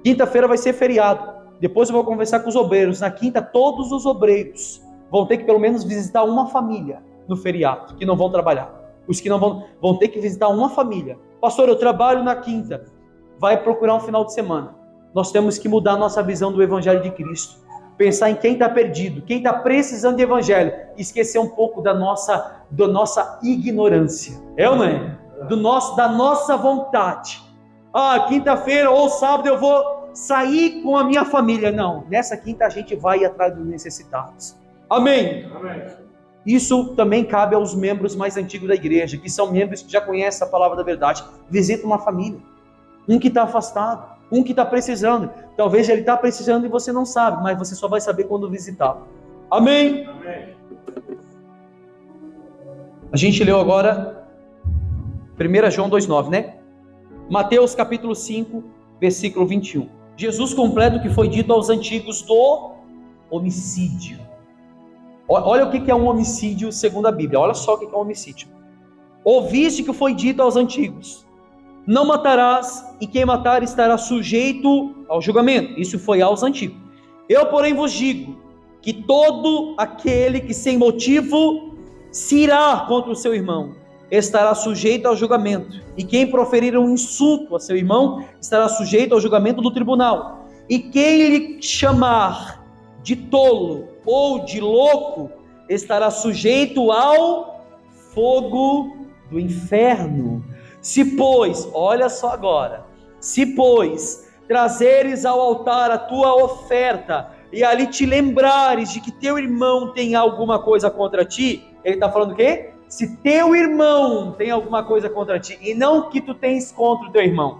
[SPEAKER 1] Quinta-feira vai ser feriado. Depois eu vou conversar com os obreiros. Na quinta, todos os obreiros vão ter que pelo menos visitar uma família no feriado, que não vão trabalhar. Os que não vão ter que visitar uma família. Pastor, eu trabalho na quinta. Vai procurar um final de semana. Nós temos que mudar a nossa visão do Evangelho de Cristo. Pensar em quem está perdido, quem está precisando de Evangelho. E esquecer um pouco da nossa ignorância. É ou não é? Da nossa vontade. Quinta-feira ou sábado eu vou sair com a minha família. Não, nessa quinta a gente vai atrás dos necessitados. Amém? Amém. Isso também cabe aos membros mais antigos da igreja, que são membros que já conhecem a palavra da verdade. Visita uma família. Um que está afastado, um que está precisando. Talvez ele está precisando e você não sabe, mas você só vai saber quando visitar. Amém? Amém. A gente leu agora 1 João 2,9, né? Mateus capítulo 5, versículo 21. Jesus completa o que foi dito aos antigos do homicídio. Olha o que é um homicídio segundo a Bíblia. Olha só o que é um homicídio. Ouviste que foi dito aos antigos: não matarás, e quem matar estará sujeito ao julgamento. Isso foi aos antigos. Eu, porém, vos digo que todo aquele que sem motivo se irá contra o seu irmão estará sujeito ao julgamento. E quem proferir um insulto a seu irmão estará sujeito ao julgamento do tribunal. E quem lhe chamar de tolo ou de louco estará sujeito ao fogo do inferno. Se pois, olha só agora, se pois trazeres ao altar a tua oferta e ali te lembrares de que teu irmão tem alguma coisa contra ti, ele está falando o quê? Se teu irmão tem alguma coisa contra ti, e não que tu tens contra o teu irmão,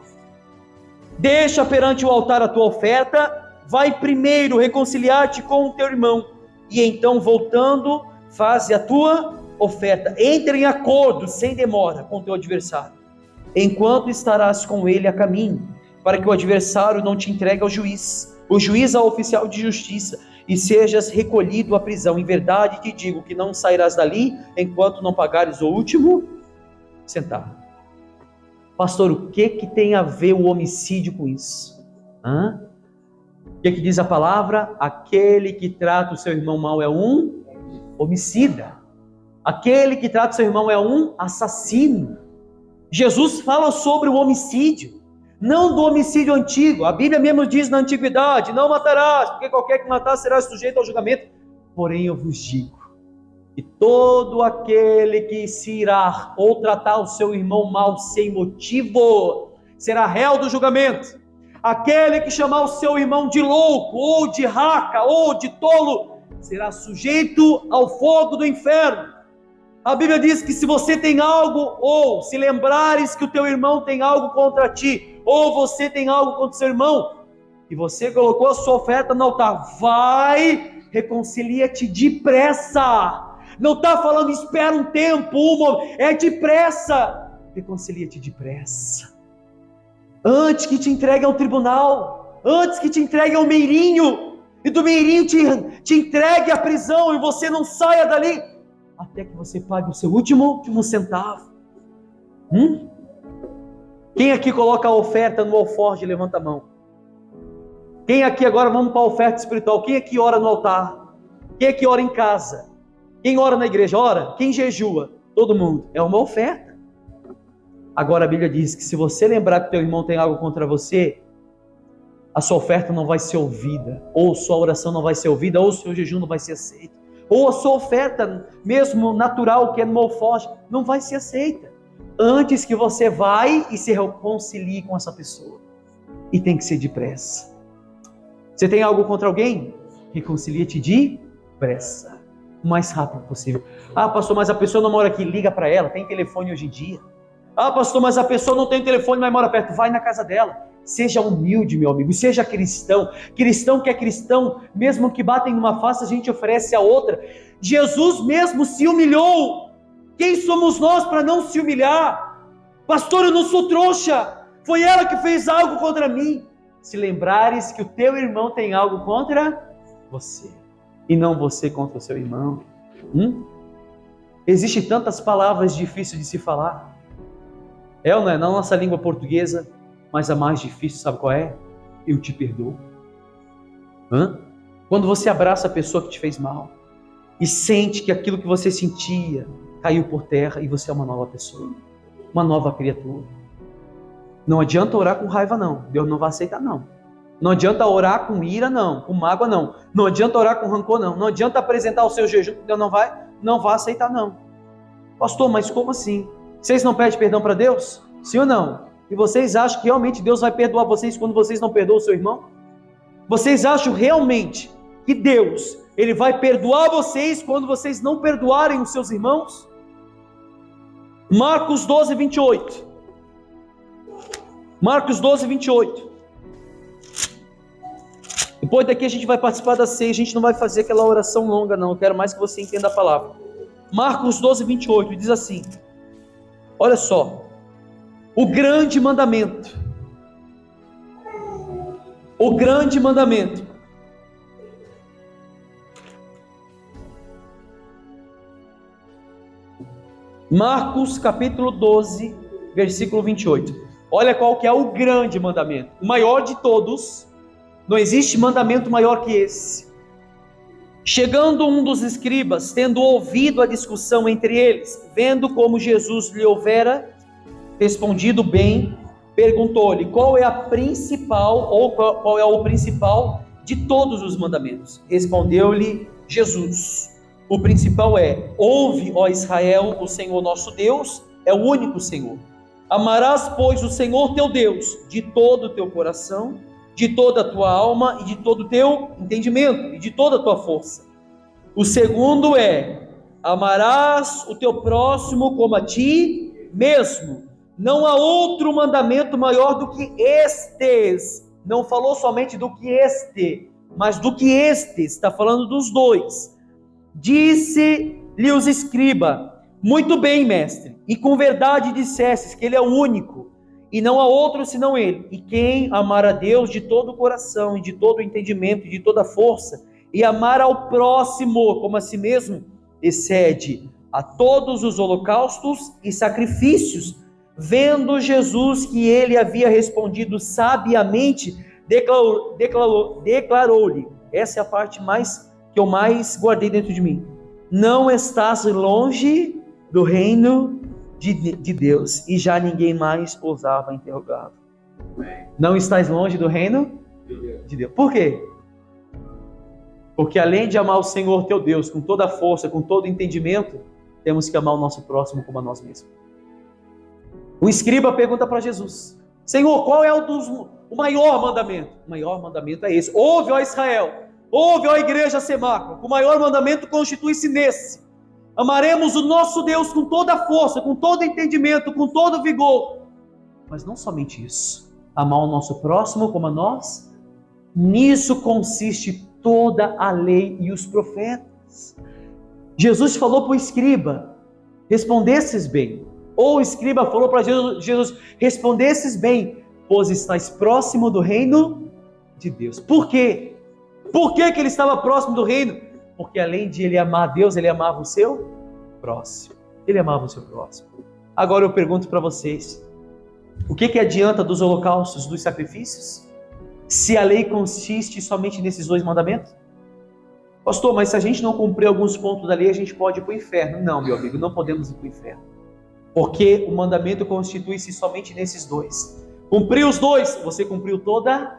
[SPEAKER 1] deixa perante o altar a tua oferta, vai primeiro reconciliar-te com o teu irmão, e então voltando, faze a tua oferta. Entre em acordo, sem demora, com o teu adversário, enquanto estarás com ele a caminho, para que o adversário não te entregue ao juiz, o juiz ao oficial de justiça, e sejas recolhido à prisão. Em verdade te digo que não sairás dali, enquanto não pagares o último centavo. Pastor, o que tem a ver o homicídio com isso? O que diz a palavra? Aquele que trata o seu irmão mal é um homicida. Aquele que trata o seu irmão é um assassino. Jesus fala sobre o homicídio, não do homicídio antigo. A Bíblia mesmo diz na antiguidade: não matarás, porque qualquer que matar será sujeito ao julgamento. Porém eu vos digo que todo aquele que se irá ou tratar o seu irmão mal sem motivo será réu do julgamento. Aquele que chamar o seu irmão de louco, ou de raca, ou de tolo, será sujeito ao fogo do inferno. A Bíblia diz que se você tem algo, ou se lembrares que o teu irmão tem algo contra ti, ou você tem algo contra o seu irmão, e você colocou a sua oferta no altar, vai, reconcilia-te depressa. Não está falando espera um tempo, é depressa. Reconcilia-te depressa. Antes que te entregue ao tribunal, antes que te entregue ao meirinho, e do meirinho te entregue à prisão, e você não saia dali, até que você pague o seu último centavo. Quem aqui coloca a oferta no alforje? Levanta a mão. Quem aqui, agora vamos para a oferta espiritual, quem aqui ora no altar? Quem aqui ora em casa? Quem ora na igreja? Ora? Quem jejua? Todo mundo. É uma oferta. Agora a Bíblia diz que se você lembrar que teu irmão tem algo contra você, a sua oferta não vai ser ouvida, ou sua oração não vai ser ouvida, ou o seu jejum não vai ser aceito, ou a sua oferta, mesmo natural, que é no alforje, não vai ser aceita, antes que você vai e se reconcilie com essa pessoa. E tem que ser depressa. Você tem algo contra alguém? Reconcilia-te depressa, o mais rápido possível. Pastor, mas a pessoa não mora aqui. Liga para ela, tem telefone hoje em dia. Pastor, mas a pessoa não tem telefone, mas mora perto. Vai na casa dela. Seja humilde, meu amigo, seja cristão. Cristão que é cristão, mesmo que batem numa face, a gente oferece a outra. Jesus mesmo se humilhou. Quem somos nós para não se humilhar? Pastor, eu não sou trouxa, foi ela que fez algo contra mim. Se lembrares que o teu irmão tem algo contra você, e não você contra o seu irmão. Existem tantas palavras difíceis de se falar. É ou não é? Na nossa língua portuguesa, mas a mais difícil, sabe qual é? Eu te perdoo. Quando você abraça a pessoa que te fez mal e sente que aquilo que você sentia caiu por terra e você é uma nova pessoa, uma nova criatura. Não adianta orar com raiva não, Deus não vai aceitar não. Não adianta orar com ira não, com mágoa não. Não adianta orar com rancor não. Não adianta apresentar o seu jejum, Deus não vai aceitar não. Pastor, mas como assim? Vocês não pedem perdão para Deus? Sim ou não? E vocês acham que realmente Deus vai perdoar vocês quando vocês não perdoam o seu irmão? Vocês acham realmente que Deus, Ele vai perdoar vocês quando vocês não perdoarem os seus irmãos? Marcos 12, 28. Marcos 12, 28. Depois daqui a gente vai participar da ceia, a gente não vai fazer aquela oração longa não, eu quero mais que você entenda a palavra. Marcos 12, 28, diz assim, olha só, o grande mandamento, Marcos capítulo 12, versículo 28, olha qual que é o grande mandamento, o maior de todos. Não existe mandamento maior que esse. Chegando um dos escribas, tendo ouvido a discussão entre eles, vendo como Jesus lhe houvera respondido bem, perguntou-lhe qual é a principal, ou qual é o principal de todos os mandamentos. Respondeu-lhe Jesus, o principal é: ouve, ó Israel, o Senhor nosso Deus é o único Senhor. Amarás, pois, o Senhor teu Deus de todo o teu coração, de toda a tua alma e de todo o teu entendimento e de toda a tua força. O segundo é: amarás o teu próximo como a ti mesmo. Não há outro mandamento maior do que estes. Não falou somente do que este, mas do que estes. Está falando dos dois. Disse-lhe os escribas: muito bem, mestre, e com verdade dissestes que ele é o único, e não há outro senão ele. E quem amar a Deus de todo o coração, e de todo o entendimento, e de toda a força, e amar ao próximo como a si mesmo, excede a todos os holocaustos e sacrifícios. Vendo Jesus que ele havia respondido sabiamente, declarou-lhe, essa é a parte que eu mais guardei dentro de mim: não estás longe do reino de Deus. E já ninguém mais ousava interrogá-lo. Não estás longe do reino de Deus. Por quê? Porque além de amar o Senhor teu Deus com toda a força, com todo o entendimento, temos que amar o nosso próximo como a nós mesmos. O escriba pergunta para Jesus: Senhor, qual é o maior mandamento? O maior mandamento é esse: ouve, ó Israel, ouve, ó igreja Semacro, o maior mandamento constitui-se nesse: amaremos o nosso Deus com toda a força, com todo entendimento, com todo vigor. Mas não somente isso, amar o nosso próximo como a nós. Nisso consiste toda a lei e os profetas. Jesus falou para o escriba: respondesses bem. Ou o escriba falou para Jesus: respondesses bem, pois estás próximo do reino de Deus. Por quê? Por que ele estava próximo do reino? Porque além de ele amar a Deus, ele amava o seu próximo. Ele amava o seu próximo. Agora eu pergunto para vocês: o que adianta dos holocaustos, dos sacrifícios, se a lei consiste somente nesses dois mandamentos? Pastor, mas se a gente não cumprir alguns pontos da lei, a gente pode ir para o inferno. Não, meu amigo, não podemos ir para o inferno. Porque o mandamento constitui-se somente nesses dois. Cumprir os dois, você cumpriu toda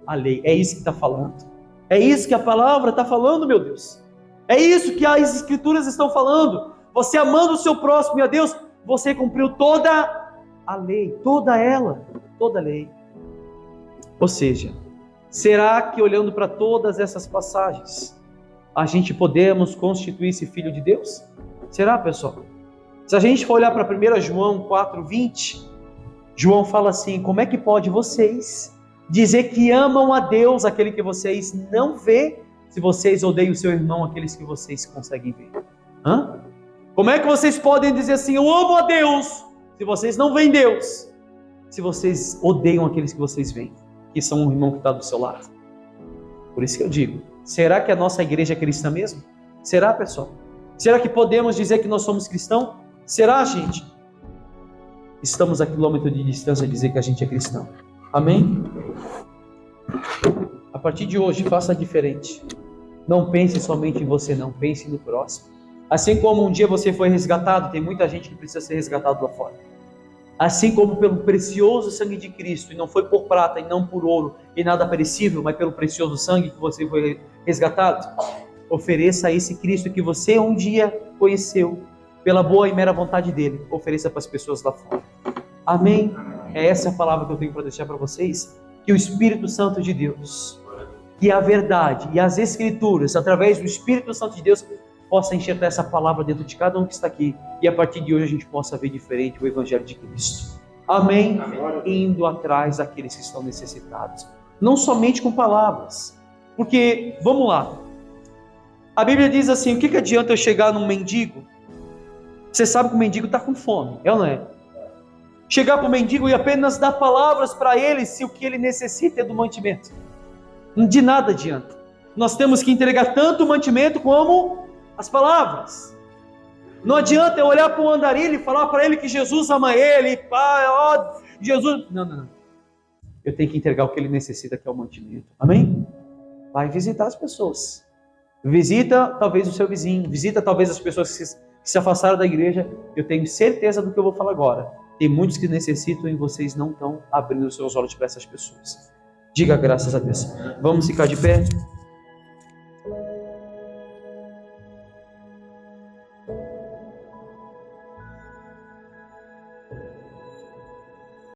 [SPEAKER 1] a lei. É isso que está falando. É isso que a palavra está falando, meu Deus. É isso que as escrituras estão falando. Você amando o seu próximo e a Deus, você cumpriu toda a lei. Toda ela. Toda a lei. Ou seja, será que olhando para todas essas passagens, a gente podemos constituir-se filho de Deus? Será, pessoal? Se a gente for olhar para 1 João 4:20, João fala assim: como é que pode vocês dizer que amam a Deus, aquele que vocês não vê, se vocês odeiam o seu irmão, aqueles que vocês conseguem ver? Como é que vocês podem dizer assim: eu amo a Deus, se vocês não veem Deus, se vocês odeiam aqueles que vocês veem, que são um irmão que está do seu lado? Por isso que eu digo, Será que a nossa igreja é cristã mesmo? Será, pessoal? Será que podemos dizer que nós somos cristãos? Será, gente? Estamos a quilômetro de distância de dizer que a gente é cristão. Amém? A partir de hoje, faça diferente. Não pense somente em você, não. Pense no próximo. Assim como um dia você foi resgatado, tem muita gente que precisa ser resgatado lá fora. Assim como pelo precioso sangue de Cristo, e não foi por prata e não por ouro e nada perecível, mas pelo precioso sangue que você foi resgatado, ofereça a esse Cristo que você um dia conheceu, pela boa e mera vontade dele, ofereça para as pessoas lá fora. Amém? É essa a palavra que eu tenho para deixar para vocês. Que o Espírito Santo de Deus, que a verdade e as Escrituras, através do Espírito Santo de Deus, possa enxertar essa palavra dentro de cada um que está aqui, e a partir de hoje a gente possa ver diferente o Evangelho de Cristo. Amém? Indo atrás daqueles que estão necessitados. Não somente com palavras. Porque, vamos lá, a Bíblia diz assim, o que adianta eu chegar num mendigo? Você sabe que o mendigo está com fome, é ou não é? Chegar para o mendigo e apenas dar palavras para ele, se o que ele necessita é do mantimento. De nada adianta. Nós temos que entregar tanto o mantimento como as palavras. Não adianta eu olhar para o andarilho e falar para ele que Jesus ama ele, pai, ó, Jesus. Não. Eu tenho que entregar o que ele necessita, que é o mantimento. Amém? Vai visitar as pessoas. Visita talvez o seu vizinho, visita talvez as pessoas que se afastaram da igreja. Eu tenho certeza do que eu vou falar agora. Tem muitos que necessitam e vocês não estão abrindo os seus olhos para essas pessoas. Diga graças a Deus. Vamos ficar de pé.